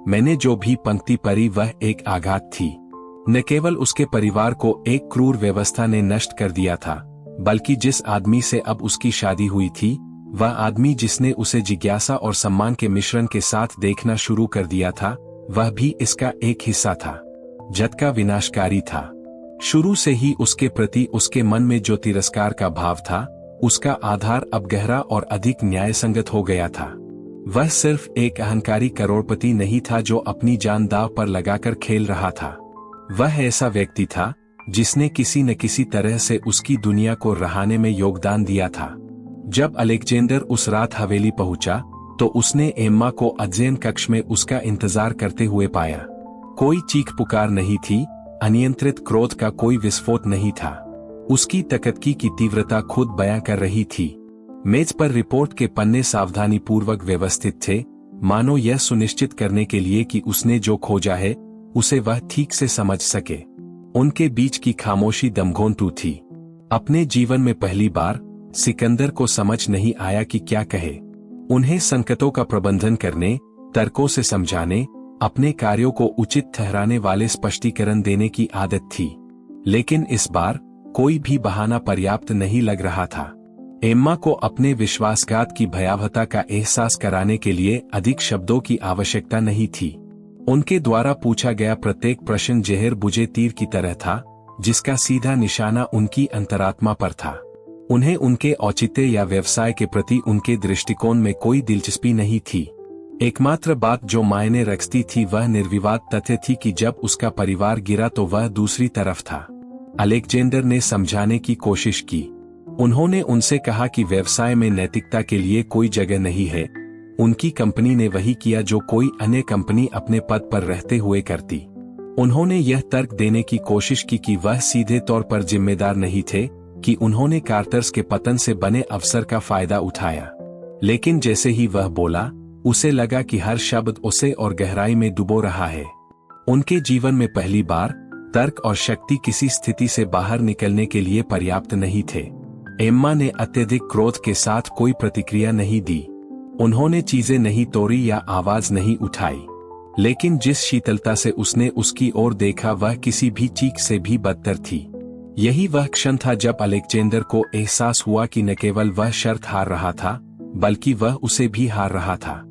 मैंने जो भी पंक्ति पढ़ी वह एक आघात थी। न केवल उसके परिवार को एक क्रूर व्यवस्था ने नष्ट कर दिया था, बल्कि जिस आदमी से अब उसकी शादी हुई थी, वह आदमी जिसने उसे जिज्ञासा और सम्मान के मिश्रण के साथ देखना शुरू कर दिया था, वह भी इसका एक हिस्सा था। झटका विनाशकारी था। शुरू से ही उसके प्रति उसके मन में जो तिरस्कार का भाव था, उसका आधार अब गहरा और अधिक न्यायसंगत हो गया था। वह सिर्फ एक अहंकारी करोड़पति नहीं था जो अपनी जान दांव पर लगाकर खेल रहा था। वह ऐसा व्यक्ति था जिसने किसी न किसी तरह से उसकी दुनिया को रहाने में योगदान दिया था। जब अलेक्जेंडर उस रात हवेली पहुंचा तो उसने एम्मा को अध्ययन कक्ष में उसका इंतजार करते हुए पाया। कोई चीख पुकार नहीं थी, अनियंत्रित क्रोध का कोई विस्फोट नहीं था। उसकी तकतकी की तीव्रता खुद बयां कर रही थी। मेज पर रिपोर्ट के पन्ने सावधानी पूर्वक व्यवस्थित थे, मानो यह सुनिश्चित करने के लिए कि उसने जो खोजा है उसे वह ठीक से समझ सके। उनके बीच की खामोशी दमघोंटू थी। अपने जीवन में पहली बार सिकंदर को समझ नहीं आया कि क्या कहे। उन्हें संकटों का प्रबंधन करने, तर्कों से समझाने, अपने कार्यों को उचित ठहराने वाले स्पष्टीकरण देने की आदत थी। लेकिन इस बार कोई भी बहाना पर्याप्त नहीं लग रहा था। एम्मा को अपने विश्वासघात की भयावहता का एहसास कराने के लिए अधिक शब्दों की आवश्यकता नहीं थी। उनके द्वारा पूछा गया प्रत्येक प्रश्न जहर बुझे तीर की तरह था, जिसका सीधा निशाना उनकी अंतरात्मा पर था। उन्हें उनके औचित्य या व्यवसाय के प्रति उनके दृष्टिकोण में कोई दिलचस्पी नहीं थी। एकमात्र बात जो मायने रखती थी वह निर्विवाद तथ्य थी कि जब उसका परिवार गिरा तो वह दूसरी तरफ था। अलेक्जेंडर ने समझाने की कोशिश की। उन्होंने उनसे कहा कि व्यवसाय में नैतिकता के लिए कोई जगह नहीं है। उनकी कंपनी ने वही किया जो कोई अन्य कंपनी अपने पद पर रहते हुए करती। उन्होंने यह तर्क देने की कोशिश की कि वह सीधे तौर पर जिम्मेदार नहीं थे कि उन्होंने कार्टर्स के पतन से बने अवसर का फायदा उठाया। लेकिन जैसे ही वह बोला, उसे लगा कि हर शब्द उसे और गहराई में डुबो रहा है। उनके जीवन में पहली बार तर्क और शक्ति किसी स्थिति से बाहर निकलने के लिए पर्याप्त नहीं थे। एम्मा ने अत्यधिक क्रोध के साथ कोई प्रतिक्रिया नहीं दी। उन्होंने चीजें नहीं तोड़ी या आवाज नहीं उठाई। लेकिन जिस शीतलता से उसने उसकी ओर देखा वह किसी भी चीख से भी बदतर थी। यही वह क्षण था जब अलेक्जेंडर को एहसास हुआ कि न केवल वह शर्त हार रहा था, बल्कि वह उसे भी हार रहा था।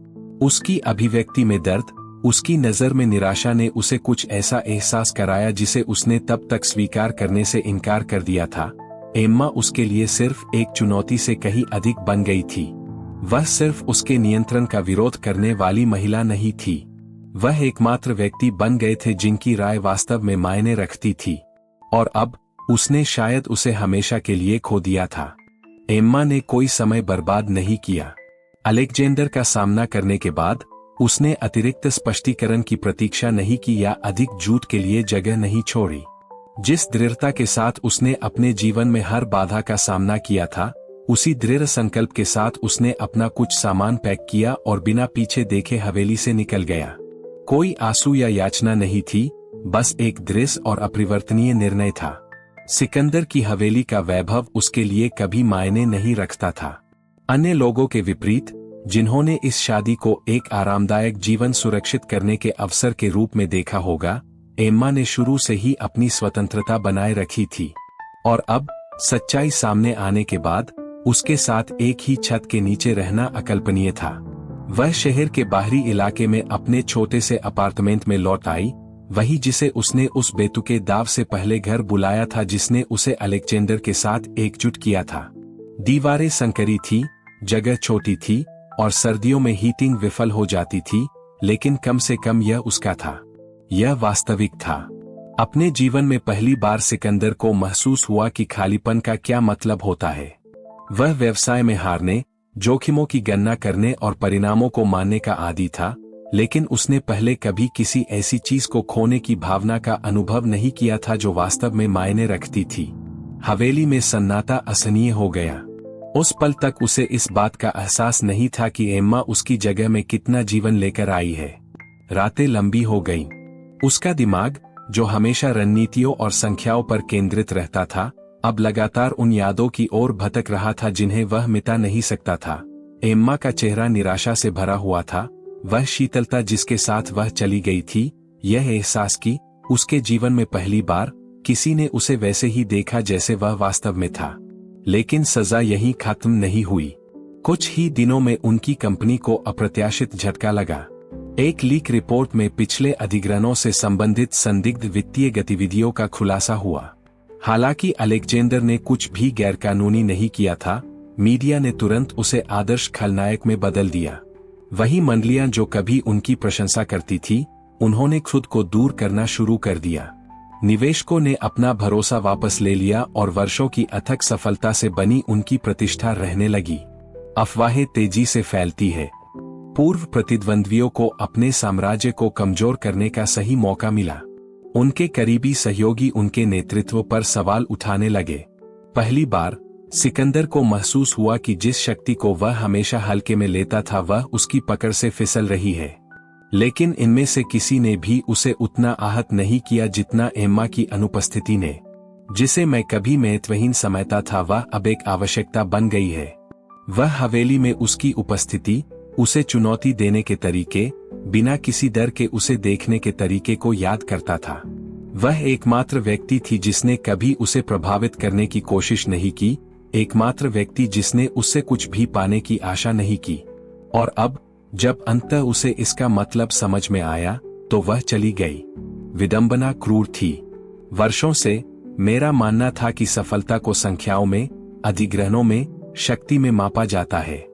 उसकी अभिव्यक्ति में दर्द, उसकी नजर में निराशा ने उसे कुछ ऐसा एहसास कराया जिसे उसने तब तक स्वीकार करने से इनकार कर दिया था। एम्मा उसके लिए सिर्फ एक चुनौती से कहीं अधिक बन गई थी। वह सिर्फ उसके नियंत्रण का विरोध करने वाली महिला नहीं थी। वह एकमात्र व्यक्ति बन गए थे जिनकी राय वास्तव में मायने रखती थी। और अब उसने शायद उसे हमेशा के लिए खो दिया था। एम्मा ने कोई समय बर्बाद नहीं किया। अलेक्जेंडर का सामना करने के बाद उसने अतिरिक्त स्पष्टीकरण की प्रतीक्षा नहीं की या अधिक झूठ के लिए जगह नहीं छोड़ी। जिस दृढ़ता के साथ उसने अपने जीवन में हर बाधा का सामना किया था, उसी दृढ़ संकल्प के साथ उसने अपना कुछ सामान पैक किया और बिना पीछे देखे हवेली से निकल गया। कोई आंसू या याचना नहीं थी, बस एक दृढ़ और अपरिवर्तनीय निर्णय था। सिकंदर की हवेली का वैभव उसके लिए कभी मायने नहीं रखता था। अन्य लोगों के विपरीत, जिन्होंने इस शादी को एक आरामदायक जीवन सुरक्षित करने के अवसर के रूप में देखा होगा, एम्मा ने शुरू से ही अपनी स्वतंत्रता बनाए रखी थी। और अब सच्चाई सामने आने के बाद उसके साथ एक ही छत के नीचे रहना अकल्पनीय था। वह शहर के बाहरी इलाके में अपने छोटे से अपार्टमेंट में लौट आई, वही जिसे उसने उस बेतुके दाव से पहले घर बुलाया था जिसने उसे अलेक्जेंडर के साथ एकजुट किया था। दीवारें संकरी थी, जगह छोटी थी और सर्दियों में हीटिंग विफल हो जाती थी, लेकिन कम से कम यह उसका था। यह वास्तविक था। अपने जीवन में पहली बार सिकंदर को महसूस हुआ कि खालीपन का क्या मतलब होता है। वह व्यवसाय में हारने, जोखिमों की गणना करने और परिणामों को मानने का आदी था, लेकिन उसने पहले कभी किसी ऐसी चीज को खोने की भावना का अनुभव नहीं किया था जो वास्तव में मायने रखती थी। हवेली में सन्नाटा असहनीय हो गया। उस पल तक उसे इस बात का एहसास नहीं था कि एम्मा उसकी जगह में कितना जीवन लेकर आई है। रातें लंबी हो गईं। उसका दिमाग, जो हमेशा रणनीतियों और संख्याओं पर केंद्रित रहता था, अब लगातार उन यादों की ओर भटक रहा था जिन्हें वह मिटा नहीं सकता था। एम्मा का चेहरा निराशा से भरा हुआ था। वह शीतलता जिसके साथ वह चली गई थी, यह एहसास कि उसके जीवन में पहली बार किसी ने उसे वैसे ही देखा जैसे वह वास्तव में था। लेकिन सजा यहीं खत्म नहीं हुई। कुछ ही दिनों में उनकी कंपनी को अप्रत्याशित झटका लगा। एक लीक रिपोर्ट में पिछले अधिग्रहणों से संबंधित संदिग्ध वित्तीय गतिविधियों का खुलासा हुआ। हालांकि अलेक्जेंडर ने कुछ भी गैरकानूनी नहीं किया था, मीडिया ने तुरंत उसे आदर्श खलनायक में बदल दिया। वही मंडलियां जो कभी उनकी प्रशंसा करती थी, उन्होंने खुद को दूर करना शुरू कर दिया। निवेशकों ने अपना भरोसा वापस ले लिया और वर्षों की अथक सफलता से बनी उनकी प्रतिष्ठा रहने लगी। अफवाहें तेजी से फैलती है। पूर्व प्रतिद्वंद्वियों को अपने साम्राज्य को कमजोर करने का सही मौका मिला। उनके करीबी सहयोगी उनके नेतृत्व पर सवाल उठाने लगे। पहली बार सिकंदर को महसूस हुआ कि जिस शक्ति को वह हमेशा हल्के में लेता था वह उसकी पकड़ से फिसल रही है। लेकिन इनमें से किसी ने भी उसे उतना आहत नहीं किया जितना एम्मा की अनुपस्थिति ने। जिसे मैं कभी महत्वहीन समझता था वह अब एक आवश्यकता बन गई है। वह हवेली में उसकी उपस्थिति, उसे चुनौती देने के तरीके, बिना किसी डर के उसे देखने के तरीके को याद करता था। वह एकमात्र व्यक्ति थी जिसने कभी उसे प्रभावित करने की कोशिश नहीं की, एकमात्र व्यक्ति जिसने उससे कुछ भी पाने की आशा नहीं की। और अब जब अंततः उसे इसका मतलब समझ में आया तो वह चली गई। विडंबना क्रूर थी। वर्षों से मेरा मानना था कि सफलता को संख्याओं में, अधिग्रहणों में, शक्ति में मापा जाता है।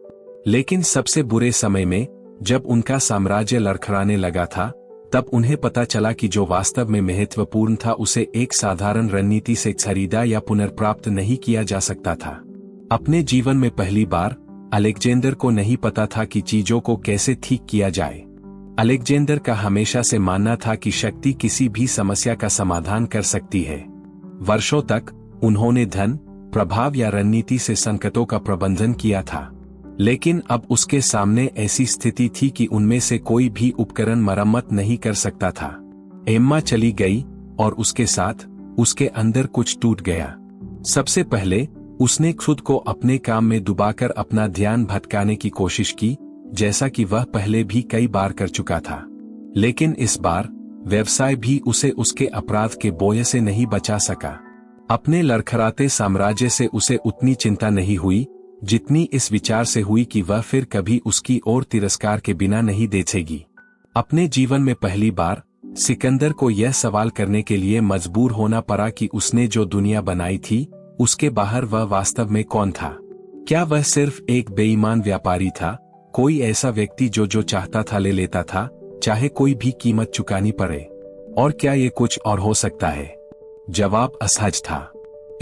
लेकिन सबसे बुरे समय में, जब उनका साम्राज्य लड़खड़ाने लगा था, तब उन्हें पता चला कि जो वास्तव में महत्वपूर्ण था उसे एक साधारण रणनीति से खरीदा या पुनर्प्राप्त नहीं किया जा सकता था। अपने जीवन में पहली बार अलेक्जेंडर को नहीं पता था कि चीजों को कैसे ठीक किया जाए। अलेक्जेंडर का हमेशा से मानना था कि शक्ति किसी भी समस्या का समाधान कर सकती है। वर्षों तक उन्होंने धन, प्रभाव या रणनीति से संकटों का प्रबंधन किया था। लेकिन अब उसके सामने ऐसी स्थिति थी कि उनमें से कोई भी उपकरण मरम्मत नहीं कर सकता था। एम्मा चली गई और उसके साथ उसके अंदर कुछ टूट गया। सबसे पहले उसने खुद को अपने काम में डुबाकर अपना ध्यान भटकाने की कोशिश की, जैसा कि वह पहले भी कई बार कर चुका था। लेकिन इस बार व्यवसाय भी उसे उसके अपराध के बोझ से नहीं बचा सका। अपने लड़खड़ाते साम्राज्य से उसे उतनी चिंता नहीं हुई जितनी इस विचार से हुई कि वह फिर कभी उसकी ओर तिरस्कार के बिना नहीं देखेगी। अपने जीवन में पहली बार सिकंदर को यह सवाल करने के लिए मजबूर होना पड़ा कि उसने जो दुनिया बनाई थी उसके बाहर वह वास्तव में कौन था। क्या वह सिर्फ एक बेईमान व्यापारी था, कोई ऐसा व्यक्ति जो चाहता था ले लेता था, चाहे कोई भी कीमत चुकानी पड़े? और क्या ये कुछ और हो सकता है? जवाब असहज था।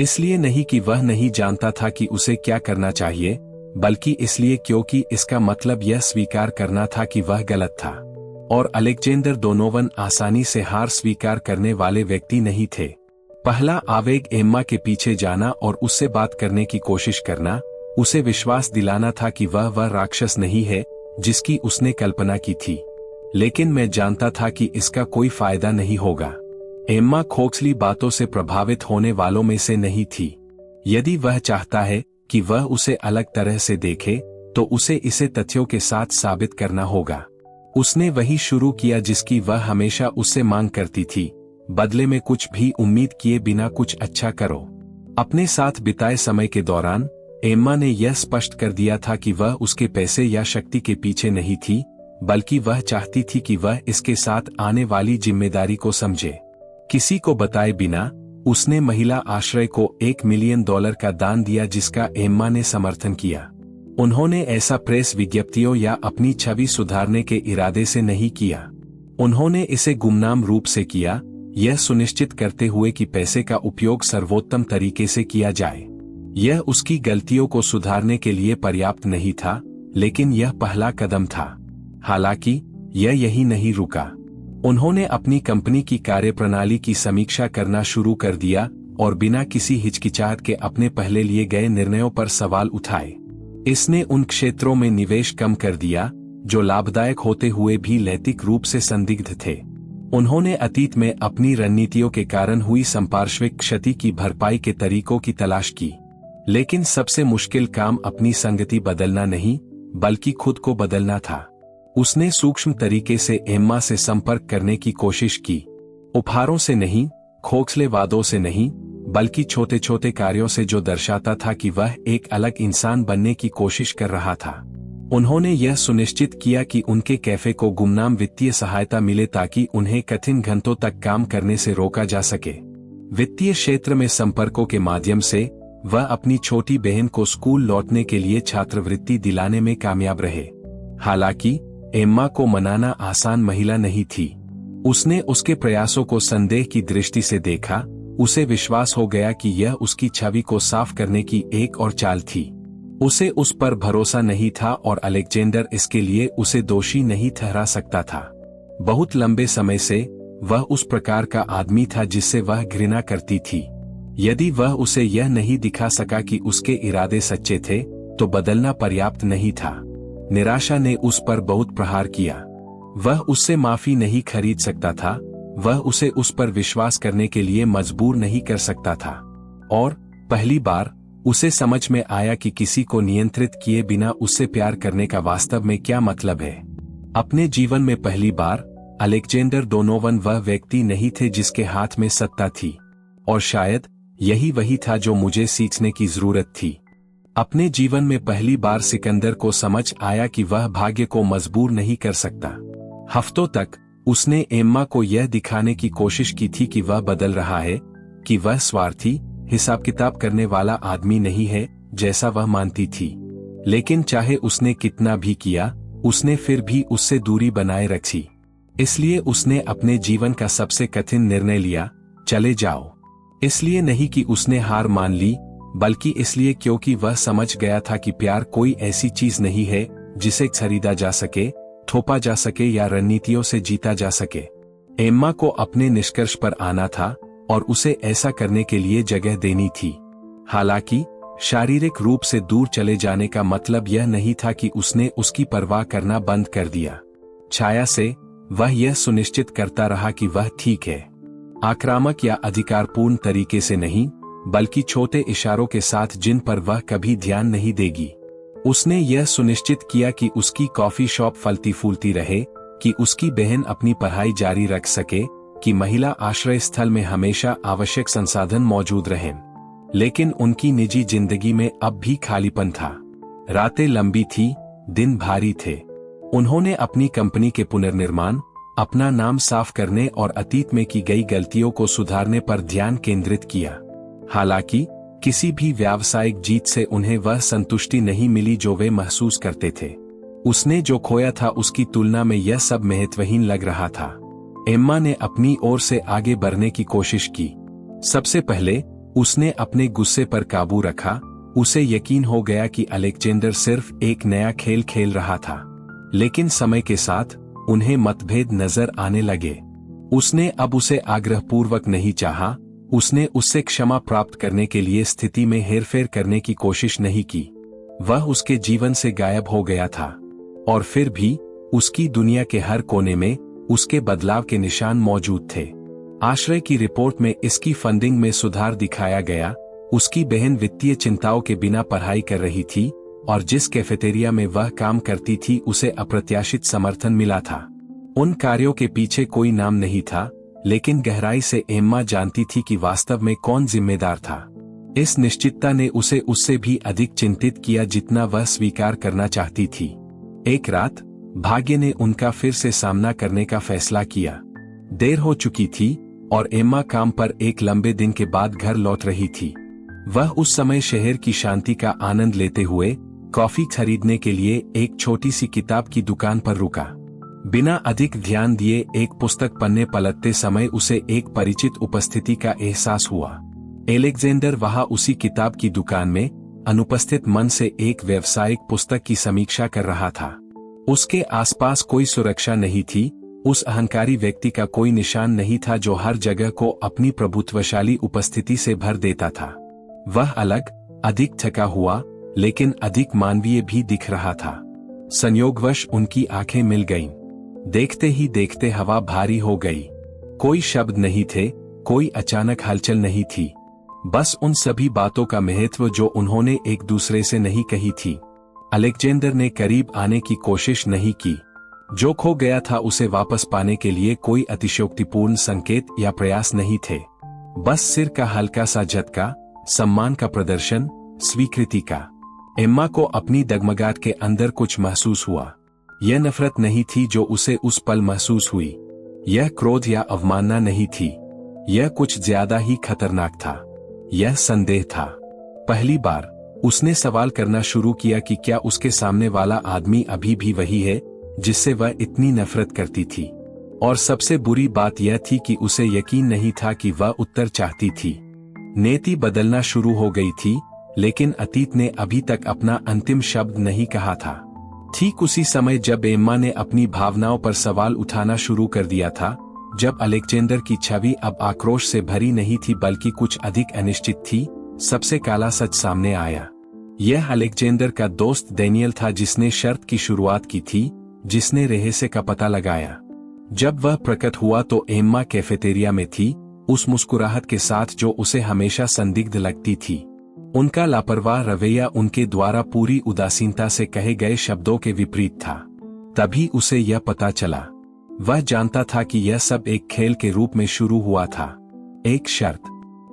इसलिए नहीं कि वह नहीं जानता था कि उसे क्या करना चाहिए, बल्कि इसलिए क्योंकि इसका मतलब यह स्वीकार करना था कि वह गलत था। और अलेक्जेंडर डोनोवन आसानी से हार स्वीकार करने वाले व्यक्ति नहीं थे। पहला आवेग एम्मा के पीछे जाना और उससे बात करने की कोशिश करना, उसे विश्वास दिलाना था कि वह राक्षस नहीं है जिसकी उसने कल्पना की थी। लेकिन मैं जानता था कि इसका कोई फायदा नहीं होगा। एम्मा खोखली बातों से प्रभावित होने वालों में से नहीं थी। यदि वह चाहता है कि वह उसे अलग तरह से देखे, तो उसे इसे तथ्यों के साथ साबित करना होगा। उसने वही शुरू किया जिसकी वह हमेशा उससे मांग करती थी, बदले में कुछ भी उम्मीद किए बिना कुछ अच्छा करो। अपने साथ बिताए समय के दौरान एम्मा ने यह स्पष्ट कर दिया था कि वह उसके पैसे या शक्ति के पीछे नहीं थी, बल्कि वह चाहती थी कि वह इसके साथ आने वाली जिम्मेदारी को समझे। किसी को बताए बिना उसने महिला आश्रय को $1 मिलियन का दान दिया, जिसका एम्मा ने समर्थन किया। उन्होंने ऐसा प्रेस विज्ञप्तियों या अपनी छवि सुधारने के इरादे से नहीं किया। उन्होंने इसे गुमनाम रूप से किया, यह सुनिश्चित करते हुए कि पैसे का उपयोग सर्वोत्तम तरीके से किया जाए। यह उसकी गलतियों को सुधारने के लिए पर्याप्त नहीं था, लेकिन यह पहला कदम था। हालांकि यह यही नहीं रुका। उन्होंने अपनी कंपनी की कार्यप्रणाली की समीक्षा करना शुरू कर दिया और बिना किसी हिचकिचाहट के अपने पहले लिए गए निर्णयों पर सवाल उठाए। इसने उन क्षेत्रों में निवेश कम कर दिया जो लाभदायक होते हुए भी नैतिक रूप से संदिग्ध थे। उन्होंने अतीत में अपनी रणनीतियों के कारण हुई संपार्श्विक क्षति की भरपाई के तरीकों की तलाश की। लेकिन सबसे मुश्किल काम अपनी संगति बदलना नहीं, बल्कि खुद को बदलना था। उसने सूक्ष्म तरीके से एम्मा से संपर्क करने की कोशिश की। उपहारों से नहीं, खोखले वादों से नहीं, बल्कि छोटे छोटे कार्यों से जो दर्शाता था कि वह एक अलग इंसान बनने की कोशिश कर रहा था। उन्होंने यह सुनिश्चित किया कि उनके कैफे को गुमनाम वित्तीय सहायता मिले ताकि उन्हें कठिन घंटों तक काम करने से रोका जा सके। वित्तीय क्षेत्र में संपर्कों के माध्यम से वह अपनी छोटी बहन को स्कूल लौटने के लिए छात्रवृत्ति दिलाने में कामयाब रहे। हालांकि एम्मा को मनाना आसान महिला नहीं थी। उसने उसके प्रयासों को संदेह की दृष्टि से देखा। उसे विश्वास हो गया कि यह उसकी छवि को साफ करने की एक और चाल थी। उसे उस पर भरोसा नहीं था और अलेक्जेंडर इसके लिए उसे दोषी नहीं ठहरा सकता था। बहुत लंबे समय से वह उस प्रकार का आदमी था जिससे वह घृणा करती थी। यदि वह उसे यह नहीं दिखा सका कि उसके इरादे सच्चे थे, तो बदलना पर्याप्त नहीं था। निराशा ने उस पर बहुत प्रहार किया। वह उससे माफी नहीं खरीद सकता था, वह उसे उस पर विश्वास करने के लिए मजबूर नहीं कर सकता था। और पहली बार उसे समझ में आया कि किसी को नियंत्रित किए बिना उससे प्यार करने का वास्तव में क्या मतलब है। अपने जीवन में पहली बार अलेक्जेंडर डोनोवन वह व्यक्ति नहीं थे जिसके हाथ में सत्ता थी, और शायद यही वही था जो मुझे सीखने की जरूरत थी। अपने जीवन में पहली बार सिकंदर को समझ आया कि वह भाग्य को मजबूर नहीं कर सकता। हफ्तों तक उसने एम्मा को यह दिखाने की कोशिश की थी कि वह बदल रहा है, कि वह स्वार्थी, हिसाब किताब करने वाला आदमी नहीं है जैसा वह मानती थी। लेकिन चाहे उसने कितना भी किया, उसने फिर भी उससे दूरी बनाए रखी। इसलिए उसने अपने जीवन का सबसे कठिन निर्णय लिया, चले जाओ। इसलिए नहीं कि उसने हार मान ली, बल्कि इसलिए क्योंकि वह समझ गया था कि प्यार कोई ऐसी चीज नहीं है जिसे खरीदा जा सके, थोपा जा सके या रणनीतियों से जीता जा सके। एम्मा को अपने निष्कर्ष पर आना था और उसे ऐसा करने के लिए जगह देनी थी। हालांकि शारीरिक रूप से दूर चले जाने का मतलब यह नहीं था कि उसने उसकी परवाह करना बंद कर दिया। छाया से वह यह सुनिश्चित करता रहा कि वह ठीक है, आक्रामक या अधिकारपूर्ण तरीके से नहीं, बल्कि छोटे इशारों के साथ जिन पर वह कभी ध्यान नहीं देगी। उसने यह सुनिश्चित किया कि उसकी कॉफी शॉप फलती फूलती रहे, कि उसकी बहन अपनी पढ़ाई जारी रख सके, कि महिला आश्रय स्थल में हमेशा आवश्यक संसाधन मौजूद रहें। लेकिन उनकी निजी जिंदगी में अब भी खालीपन था। रातें लंबी थी, दिन भारी थे। उन्होंने अपनी कंपनी के पुनर्निर्माण, अपना नाम साफ करने और अतीत में की गई गलतियों को सुधारने पर ध्यान केंद्रित किया। हालांकि किसी भी व्यावसायिक जीत से उन्हें वह संतुष्टि नहीं मिली जो वे महसूस करते थे। उसने जो खोया था उसकी तुलना में यह सब महत्वहीन लग रहा था। एम्मा ने अपनी ओर से आगे बढ़ने की कोशिश की। सबसे पहले उसने अपने गुस्से पर काबू रखा। उसे यकीन हो गया कि अलेक्जेंडर सिर्फ एक नया खेल खेल रहा था। लेकिन समय के साथ उन्हें मतभेद नजर आने लगे। उसने अब उसे आग्रहपूर्वक नहीं चाहा, उसने उससे क्षमा प्राप्त करने के लिए स्थिति में हेरफेर करने की कोशिश नहीं की। वह उसके जीवन से गायब हो गया था, और फिर भी उसकी दुनिया के हर कोने में उसके बदलाव के निशान मौजूद थे। आश्रय की रिपोर्ट में इसकी फंडिंग में सुधार दिखाया गया। उसकी बहन वित्तीय चिंताओं के बिना पढ़ाई कर रही थी, और जिस कैफेटेरिया में वह काम करती थी उसे अप्रत्याशित समर्थन मिला था। उन कार्यों के पीछे कोई नाम नहीं था, लेकिन गहराई से एम्मा जानती थी कि वास्तव में कौन जिम्मेदार था। इस निश्चितता ने उसे उससे भी अधिक चिंतित किया जितना वह स्वीकार करना चाहती थी। एक रात भाग्य ने उनका फिर से सामना करने का फैसला किया। देर हो चुकी थी और एम्मा काम पर एक लंबे दिन के बाद घर लौट रही थी। वह उस समय शहर की शांति का आनंद लेते हुए कॉफी खरीदने के लिए एक छोटी सी किताब की दुकान पर रुका। बिना अधिक ध्यान दिए एक पुस्तक पन्ने पलटते समय उसे एक परिचित उपस्थिति का एहसास हुआ। अलेक्जेंडर वहां उसी किताब की दुकान में अनुपस्थित मन से एक व्यावसायिक पुस्तक की समीक्षा कर रहा था। उसके आसपास कोई सुरक्षा नहीं थी, उस अहंकारी व्यक्ति का कोई निशान नहीं था जो हर जगह को अपनी प्रभुत्वशाली उपस्थिति से भर देता था। वह अलग, अधिक थका हुआ, लेकिन अधिक मानवीय भी दिख रहा था। संयोगवश उनकी आंखें मिल गईं। देखते ही देखते हवा भारी हो गई। कोई शब्द नहीं थे, कोई अचानक हलचल नहीं थी, बस उन सभी बातों का महत्व जो उन्होंने एक दूसरे से नहीं कही थी। अलेक्जेंडर ने करीब आने की कोशिश नहीं की। जो खो गया था उसे वापस पाने के लिए कोई अतिशयोक्तिपूर्ण संकेत या प्रयास नहीं थे। बस सिर का हल्का सा झटका, सम्मान का प्रदर्शन, स्वीकृति का। एम्मा को अपनी डगमगाहट के अंदर कुछ महसूस हुआ। यह नफरत नहीं थी जो उसे उस पल महसूस हुई। यह क्रोध या अवमानना नहीं थी। यह कुछ ज्यादा ही खतरनाक था। यह संदेह था। पहली बार उसने सवाल करना शुरू किया कि क्या उसके सामने वाला आदमी अभी भी वही है जिससे वह इतनी नफरत करती थी। और सबसे बुरी बात यह थी कि उसे यकीन नहीं था कि वह उत्तर चाहती थी। नीति बदलना शुरू हो गई थी, लेकिन अतीत ने अभी तक अपना अंतिम शब्द नहीं कहा था। ठीक उसी समय जब एम्मा ने अपनी भावनाओं पर सवाल उठाना शुरू कर दिया था, जब अलेक्जेंडर की छवि अब आक्रोश से भरी नहीं थी बल्कि कुछ अधिक अनिश्चित थी, सबसे काला सच सामने आया। यह अलेक्जेंडर का दोस्त डेनियल था, जिसने शर्त की शुरुआत की थी, जिसने रहस्य का पता लगाया। जब वह प्रकट हुआ तो एम्मा कैफेटेरिया में थी, उस मुस्कुराहट के साथ जो उसे हमेशा संदिग्ध लगती थी। उनका लापरवाह रवैया उनके द्वारा पूरी उदासीनता से कहे गए शब्दों के विपरीत था। तभी उसे यह पता चला। वह जानता था कि यह सब एक खेल के रूप में शुरू हुआ था। एक शर्त,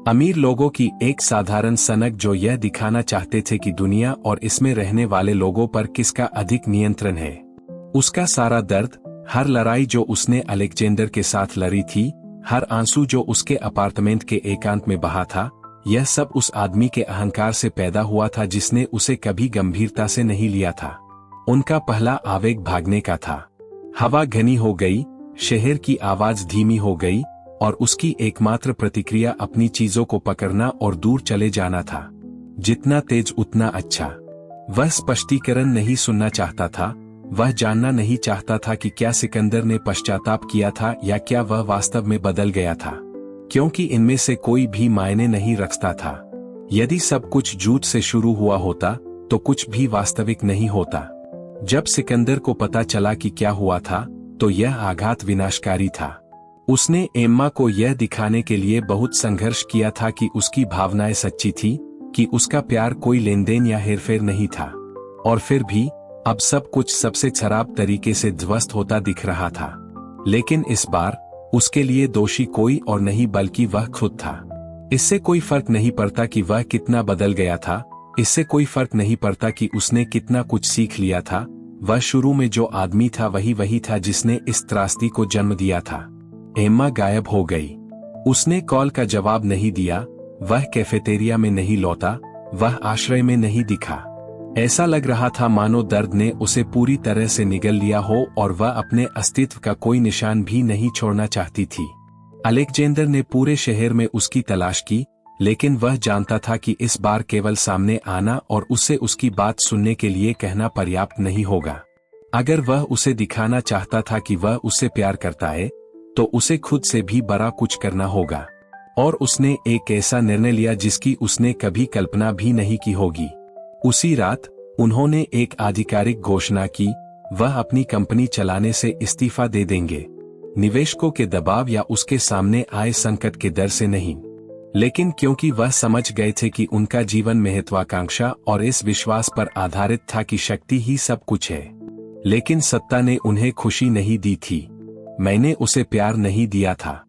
अमीर लोगों की एक साधारण सनक जो यह दिखाना चाहते थे कि दुनिया और इसमें रहने वाले लोगों पर किसका अधिक नियंत्रण है। उसका सारा दर्द, हर लड़ाई जो उसने अलेक्जेंडर के साथ लड़ी थी, हर आंसू जो उसके अपार्टमेंट के एकांत में बहा था, यह सब उस आदमी के अहंकार से पैदा हुआ था जिसने उसे कभी गंभीरता से नहीं लिया था। उनका पहला आवेग भागने का था। हवा घनी हो गई, शहर की आवाज धीमी हो गई, और उसकी एकमात्र प्रतिक्रिया अपनी चीजों को पकड़ना और दूर चले जाना था। जितना तेज उतना अच्छा। वह स्पष्टीकरण नहीं सुनना चाहता था। वह जानना नहीं चाहता था कि क्या सिकंदर ने पश्चाताप किया था या क्या वह वास्तव में बदल गया था, क्योंकि इनमें से कोई भी मायने नहीं रखता था। यदि सब कुछ झूठ से शुरू हुआ होता तो कुछ भी वास्तविक नहीं होता। जब सिकंदर को पता चला कि क्या हुआ था, तो यह आघात विनाशकारी था। उसने एम्मा को यह दिखाने के लिए बहुत संघर्ष किया था कि उसकी भावनाएं सच्ची थी, कि उसका प्यार कोई लेनदेन या हेरफेर नहीं था। और फिर भी अब सब कुछ सबसे खराब तरीके से ध्वस्त होता दिख रहा था। लेकिन इस बार उसके लिए दोषी कोई और नहीं बल्कि वह खुद था। इससे कोई फर्क नहीं पड़ता कि वह कितना बदल गया था, इससे कोई फर्क नहीं पड़ता कि उसने कितना कुछ सीख लिया था। वह शुरू में जो आदमी था वही था जिसने इस त्रासदी को जन्म दिया था। एम्मा गायब हो गई। उसने कॉल का जवाब नहीं दिया, वह कैफेटेरिया में नहीं लौटा, वह आश्रय में नहीं दिखा। ऐसा लग रहा था मानो दर्द ने उसे पूरी तरह से निगल लिया हो और वह अपने अस्तित्व का कोई निशान भी नहीं छोड़ना चाहती थी। अलेक्जेंडर ने पूरे शहर में उसकी तलाश की, लेकिन वह जानता था कि इस बार केवल सामने आना और उससे उसकी बात सुनने के लिए कहना पर्याप्त नहीं होगा। अगर वह उसे दिखाना चाहता था कि वह उससे प्यार करता है, तो उसे खुद से भी बड़ा कुछ करना होगा। और उसने एक ऐसा निर्णय लिया जिसकी उसने कभी कल्पना भी नहीं की होगी। उसी रात उन्होंने एक आधिकारिक घोषणा की, वह अपनी कंपनी चलाने से इस्तीफा दे देंगे। निवेशकों के दबाव या उसके सामने आए संकट के डर से नहीं, लेकिन क्योंकि वह समझ गए थे कि उनका जीवन महत्वाकांक्षा और इस विश्वास पर आधारित था कि शक्ति ही सब कुछ है। लेकिन सत्ता ने उन्हें खुशी नहीं दी थी। मैंने उसे प्यार नहीं दिया था।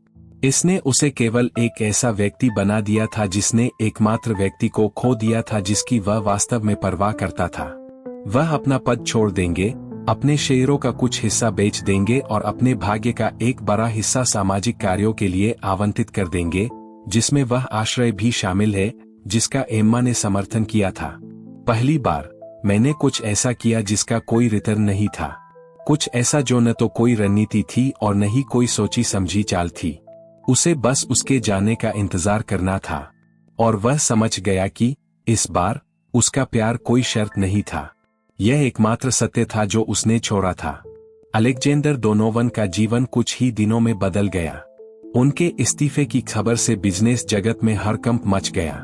इसने उसे केवल एक ऐसा व्यक्ति बना दिया था जिसने एकमात्र व्यक्ति को खो दिया था जिसकी वह वास्तव में परवाह करता था। वह अपना पद छोड़ देंगे, अपने शेयरों का कुछ हिस्सा बेच देंगे और अपने भाग्य का एक बड़ा हिस्सा सामाजिक कार्यों के लिए आवंटित कर देंगे, जिसमें वह आश्रय भी शामिल है, जिसका एम्मा ने समर्थन किया था। पहली बार मैंने कुछ ऐसा किया जिसका कोई रिटर्न नहीं था, कुछ ऐसा जो न तो कोई रणनीति थी और न ही कोई सोची समझी चाल थी। उसे बस उसके जाने का इंतजार करना था, और वह समझ गया कि इस बार उसका प्यार कोई शर्त नहीं था। यह एकमात्र सत्य था जो उसने छोड़ा था। अलेक्जेंडर डोनोवन का जीवन कुछ ही दिनों में बदल गया। उनके इस्तीफे की खबर से बिजनेस जगत में हड़कंप मच गया।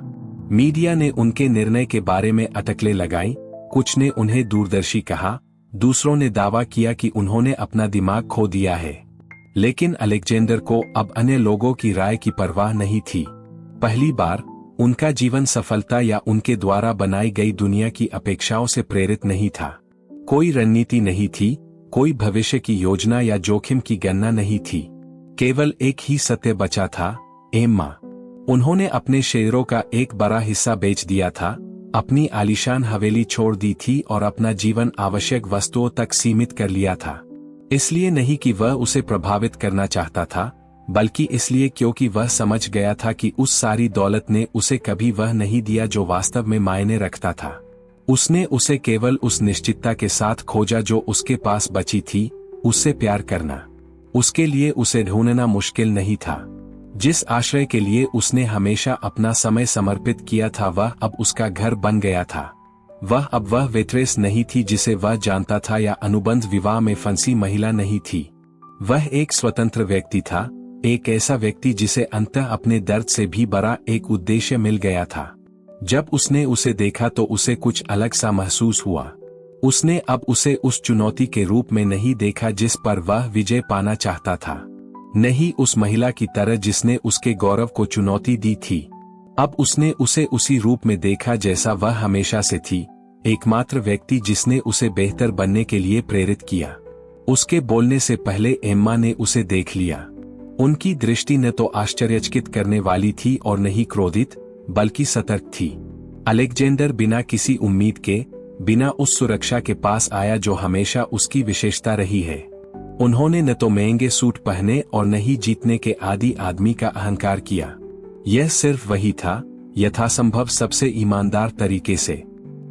मीडिया ने उनके निर्णय के बारे में अटकलें लगाई, कुछ ने उन्हें दूरदर्शी कहा, दूसरों ने दावा किया कि उन्होंने अपना दिमाग खो दिया है। लेकिन अलेक्जेंडर को अब अन्य लोगों की राय की परवाह नहीं थी। पहली बार उनका जीवन सफलता या उनके द्वारा बनाई गई दुनिया की अपेक्षाओं से प्रेरित नहीं था। कोई रणनीति नहीं थी, कोई भविष्य की योजना या जोखिम की गणना नहीं थी। केवल एक ही सत्य बचा था, एम्मा। उन्होंने अपने शेयरों का एक बड़ा हिस्सा बेच दिया था, अपनी आलीशान हवेली छोड़ दी थी और अपना जीवन आवश्यक वस्तुओं तक सीमित कर लिया था। इसलिए नहीं कि वह उसे प्रभावित करना चाहता था, बल्कि इसलिए क्योंकि वह समझ गया था कि उस सारी दौलत ने उसे कभी वह नहीं दिया जो वास्तव में मायने रखता था। उसने उसे केवल उस निश्चितता के साथ खोजा जो उसके पास बची थी, उससे प्यार करना। उसके लिए उसे ढूंढना मुश्किल नहीं था। जिस आश्रय के लिए उसने हमेशा अपना समय समर्पित किया था वह अब उसका घर बन गया था। वह वेट्रेस नहीं थी जिसे वह जानता था या अनुबंध विवाह में फंसी महिला नहीं थी। वह एक स्वतंत्र व्यक्ति था, एक ऐसा व्यक्ति जिसे अंततः अपने दर्द से भी बड़ा एक उद्देश्य मिल गया था। जब उसने उसे देखा तो उसे कुछ अलग सा महसूस हुआ। उसने अब उसे उस चुनौती के रूप में नहीं देखा जिस पर वह विजय पाना चाहता था, नहीं उस महिला की तरह जिसने उसके गौरव को चुनौती दी थी। अब उसने उसे उसी रूप में देखा जैसा वह हमेशा से थी, एकमात्र व्यक्ति जिसने उसे बेहतर बनने के लिए प्रेरित किया। उसके बोलने से पहले एम्मा ने उसे देख लिया। उनकी दृष्टि न तो आश्चर्यचकित करने वाली थी और नहीं क्रोधित, बल्कि सतर्क थी। अलेक्जेंडर बिना किसी उम्मीद के, बिना उस सुरक्षा के पास आया जो हमेशा उसकी विशेषता रही है। उन्होंने न तो महंगे सूट पहने और न ही जीतने के आदी आदमी का अहंकार किया। यह सिर्फ वही था, यथासंभव सबसे ईमानदार तरीके से।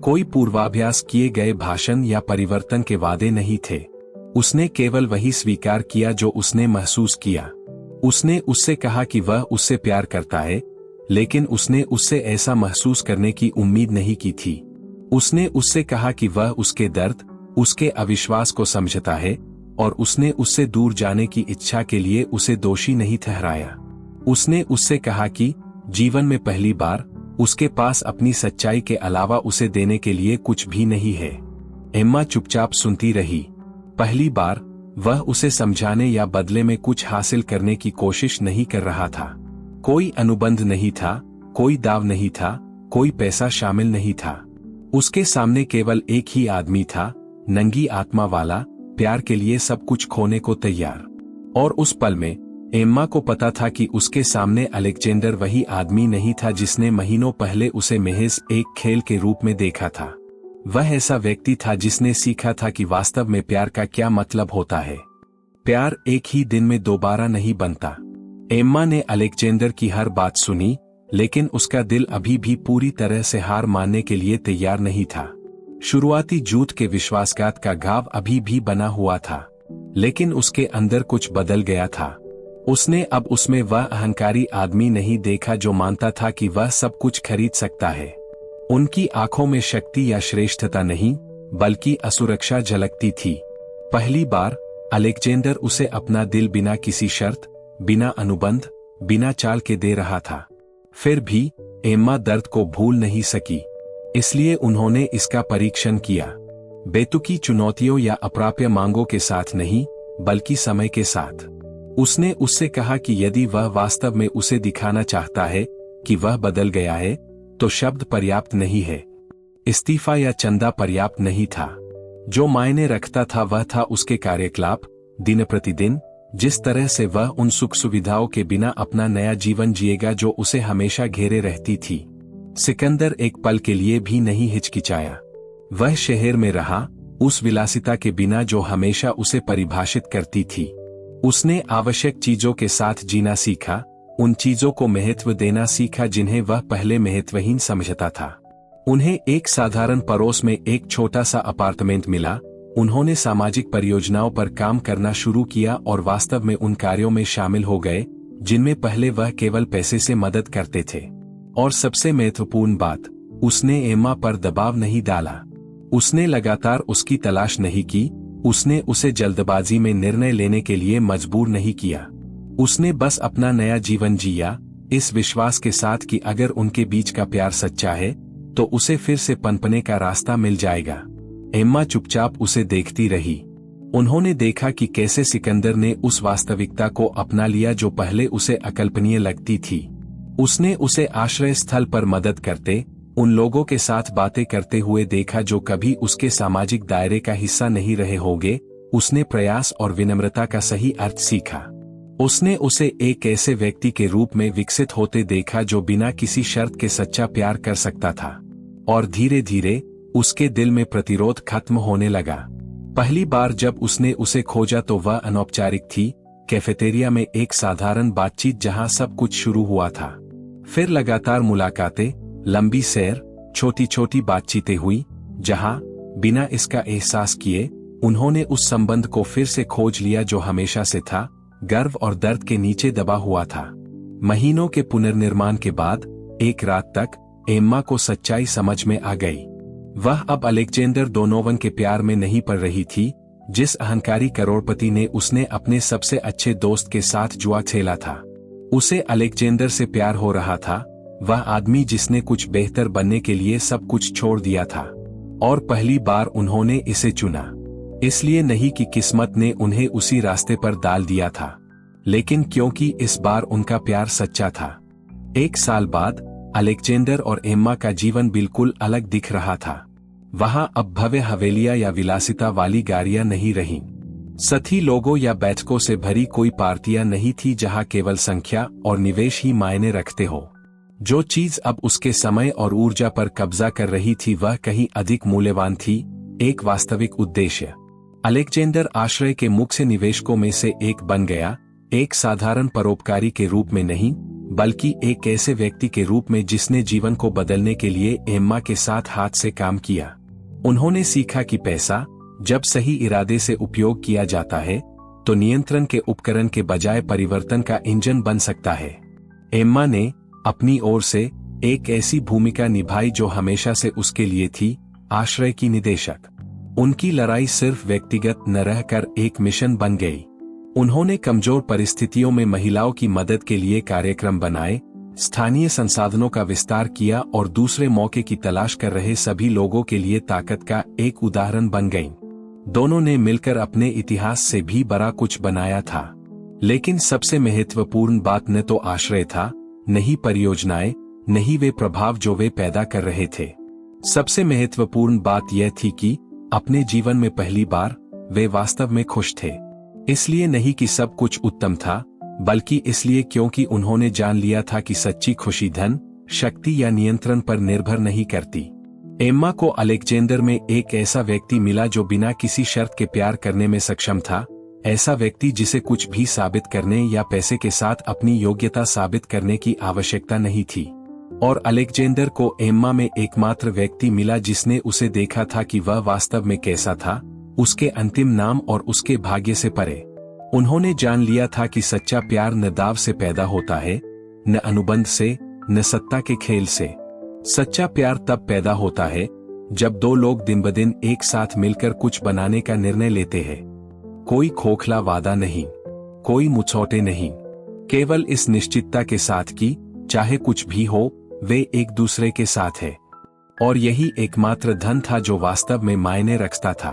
कोई पूर्वाभ्यास किए गए भाषण या परिवर्तन के वादे नहीं थे। उसने केवल वही स्वीकार किया जो उसने महसूस किया। उसने उससे कहा कि वह उससे प्यार करता है, लेकिन उसने उससे ऐसा महसूस करने की उम्मीद नहीं की थी। उसने उससे कहा कि वह उसके दर्द, उसके अविश्वास को समझता है, और उसने उससे दूर जाने की इच्छा के लिए उसे दोषी नहीं ठहराया। उसने उससे कहा कि जीवन में पहली बार उसके पास अपनी सच्चाई के अलावा उसे देने के लिए कुछ भी नहीं है। एम्मा चुपचाप सुनती रही। पहली बार वह उसे समझाने या बदले में कुछ हासिल करने की कोशिश नहीं कर रहा था। कोई अनुबंध नहीं था, कोई दाव नहीं था, कोई पैसा शामिल नहीं था। उसके सामने केवल एक ही आदमी था, नंगी आत्मा वाला, प्यार के लिए सब कुछ खोने को तैयार। और उस पल में एम्मा को पता था कि उसके सामने अलेक्जेंडर वही आदमी नहीं था जिसने महीनों पहले उसे महज एक खेल के रूप में देखा था। वह ऐसा व्यक्ति था जिसने सीखा था कि वास्तव में प्यार का क्या मतलब होता है। प्यार एक ही दिन में दोबारा नहीं बनता। एम्मा ने अलेक्जेंडर की हर बात सुनी, लेकिन उसका दिल अभी भी पूरी तरह से हार मानने के लिए तैयार नहीं था। शुरुआती झूठ के विश्वासघात का घाव अभी भी बना हुआ था, लेकिन उसके अंदर कुछ बदल गया था। उसने अब उसमें वह अहंकारी आदमी नहीं देखा जो मानता था कि वह सब कुछ खरीद सकता है। उनकी आंखों में शक्ति या श्रेष्ठता नहीं, बल्कि असुरक्षा झलकती थी। पहली बार अलेक्जेंडर उसे अपना दिल बिना किसी शर्त, बिना अनुबंध, बिना चाल के दे रहा था। फिर भी एम्मा दर्द को भूल नहीं सकी, इसलिए उन्होंने इसका परीक्षण किया। बेतुकी चुनौतियों या अप्राप्य मांगों के साथ नहीं, बल्कि समय के साथ। उसने उससे कहा कि यदि वह वास्तव में उसे दिखाना चाहता है कि वह बदल गया है, तो शब्द पर्याप्त नहीं है। इस्तीफा या चंदा पर्याप्त नहीं था। जो मायने रखता था वह था उसके कार्यकलाप, दिन प्रतिदिन, जिस तरह से वह उन सुख सुविधाओं के बिना अपना नया जीवन जिएगा जो उसे हमेशा घेरे रहती थी। सिकंदर एक पल के लिए भी नहीं हिचकिचाया। वह शहर में रहा, उस विलासिता के बिना जो हमेशा उसे परिभाषित करती थी। उसने आवश्यक चीजों के साथ जीना सीखा, उन चीजों को महत्व देना सीखा जिन्हें वह पहले महत्वहीन समझता था। उन्हें एक साधारण पड़ोस में एक छोटा सा अपार्टमेंट मिला। उन्होंने सामाजिक परियोजनाओं पर काम करना शुरू किया और वास्तव में उन कार्यों में शामिल हो गए जिनमें पहले वह केवल पैसे से मदद करते थे। और सबसे महत्वपूर्ण बात, उसने एम्मा पर दबाव नहीं डाला। उसने लगातार उसकी तलाश नहीं की, उसने उसे जल्दबाजी में निर्णय लेने के लिए मजबूर नहीं किया। उसने बस अपना नया जीवन जिया, इस विश्वास के साथ कि अगर उनके बीच का प्यार सच्चा है तो उसे फिर से पनपने का रास्ता मिल जाएगा। एम्मा चुपचाप उसे देखती रही। उन्होंने देखा कि कैसे सिकंदर ने उस वास्तविकता को अपना लिया जो पहले उसे अकल्पनीय लगती थी। उसने उसे आश्रय स्थल पर मदद करते, उन लोगों के साथ बातें करते हुए देखा जो कभी उसके सामाजिक दायरे का हिस्सा नहीं रहे होंगे। उसने प्रयास और विनम्रता का सही अर्थ सीखा। उसने उसे एक ऐसे व्यक्ति के रूप में विकसित होते देखा जो बिना किसी शर्त के सच्चा प्यार कर सकता था। और धीरे धीरे उसके दिल में प्रतिरोध खत्म होने लगा। पहली बार जब उसने उसे खोजा तो वह अनौपचारिक थी, कैफेटेरिया में एक साधारण बातचीत जहां सब कुछ शुरू हुआ था। फिर लगातार मुलाकातें, लंबी सैर, छोटी छोटी बातचीतें हुई, जहां बिना इसका एहसास किए उन्होंने उस संबंध को फिर से खोज लिया जो हमेशा से था, गर्व और दर्द के नीचे दबा हुआ था। महीनों के पुनर्निर्माण के बाद एक रात तक एम्मा को सच्चाई समझ में आ गई। वह अब अलेक्जेंडर डोनोवन के प्यार में नहीं पड़ रही थी, जिस अहंकारी करोड़पति ने उसने अपने सबसे अच्छे दोस्त के साथ जुआ खेला था। उसे अलेक्जेंडर से प्यार हो रहा था, वह आदमी जिसने कुछ बेहतर बनने के लिए सब कुछ छोड़ दिया था। और पहली बार उन्होंने इसे चुना, इसलिए नहीं कि किस्मत ने उन्हें उसी रास्ते पर डाल दिया था, लेकिन क्योंकि इस बार उनका प्यार सच्चा था। 1 साल बाद अलेक्जेंडर और एम्मा का जीवन बिल्कुल अलग दिख रहा था। वहां अब भव्य हवेलियां या विलासिता वाली गाड़ियां नहीं रहीं। साथी लोगों या बैठकों से भरी कोई पार्टियां नहीं थी जहां केवल संख्या और निवेश ही मायने रखते हो। जो चीज अब उसके समय और ऊर्जा पर कब्जा कर रही थी वह कहीं अधिक मूल्यवान थी, एक वास्तविक उद्देश्य। अलेक्जेंडर आश्रय के मुख्य निवेशकों में से एक बन गया, एक साधारण परोपकारी के रूप में नहीं, बल्कि एक ऐसे व्यक्ति के रूप में जिसने जीवन को बदलने के लिए एम्मा के साथ हाथ से काम किया। उन्होंने सीखा कि पैसा जब सही इरादे से उपयोग किया जाता है तो नियंत्रण के उपकरण के बजाय परिवर्तन का इंजन बन सकता है। एम्मा ने अपनी ओर से एक ऐसी भूमिका निभाई जो हमेशा से उसके लिए थी, आश्रय की निदेशक। उनकी लड़ाई सिर्फ व्यक्तिगत न रहकर एक मिशन बन गई। उन्होंने कमजोर परिस्थितियों में महिलाओं की मदद के लिए कार्यक्रम बनाए, स्थानीय संसाधनों का विस्तार किया और दूसरे मौके की तलाश कर रहे सभी लोगों के लिए ताकत का एक उदाहरण बन गईं। दोनों ने मिलकर अपने इतिहास से भी बड़ा कुछ बनाया था। लेकिन सबसे महत्वपूर्ण बात न तो आश्रय था, न ही परियोजनाएं, न ही वे प्रभाव जो वे पैदा कर रहे थे। सबसे महत्वपूर्ण बात यह थी कि अपने जीवन में पहली बार वे वास्तव में खुश थे। इसलिए नहीं कि सब कुछ उत्तम था, बल्कि इसलिए क्योंकि उन्होंने जान लिया था कि सच्ची खुशी धन, शक्ति या नियंत्रण पर निर्भर नहीं करती। एम्मा को अलेक्जेंडर में एक ऐसा व्यक्ति मिला जो बिना किसी शर्त के प्यार करने में सक्षम था, ऐसा व्यक्ति जिसे कुछ भी साबित करने या पैसे के साथ अपनी योग्यता साबित करने की आवश्यकता नहीं थी। और अलेक्जेंडर को एम्मा में एकमात्र व्यक्ति मिला जिसने उसे देखा था कि वह वास्तव में कैसा था, उसके अंतिम नाम और उसके भाग्य से परे। उन्होंने जान लिया था कि सच्चा प्यार न दाव से पैदा होता है, न अनुबंध से, न सत्ता के खेल से। सच्चा प्यार तब पैदा होता है जब दो लोग दिन ब दिन एक साथ मिलकर कुछ बनाने का निर्णय लेते हैं। कोई खोखला वादा नहीं, कोई मुचौटे नहीं, केवल इस निश्चितता के साथ कि चाहे कुछ भी हो वे एक दूसरे के साथ है। और यही एकमात्र धन था जो वास्तव में मायने रखता था।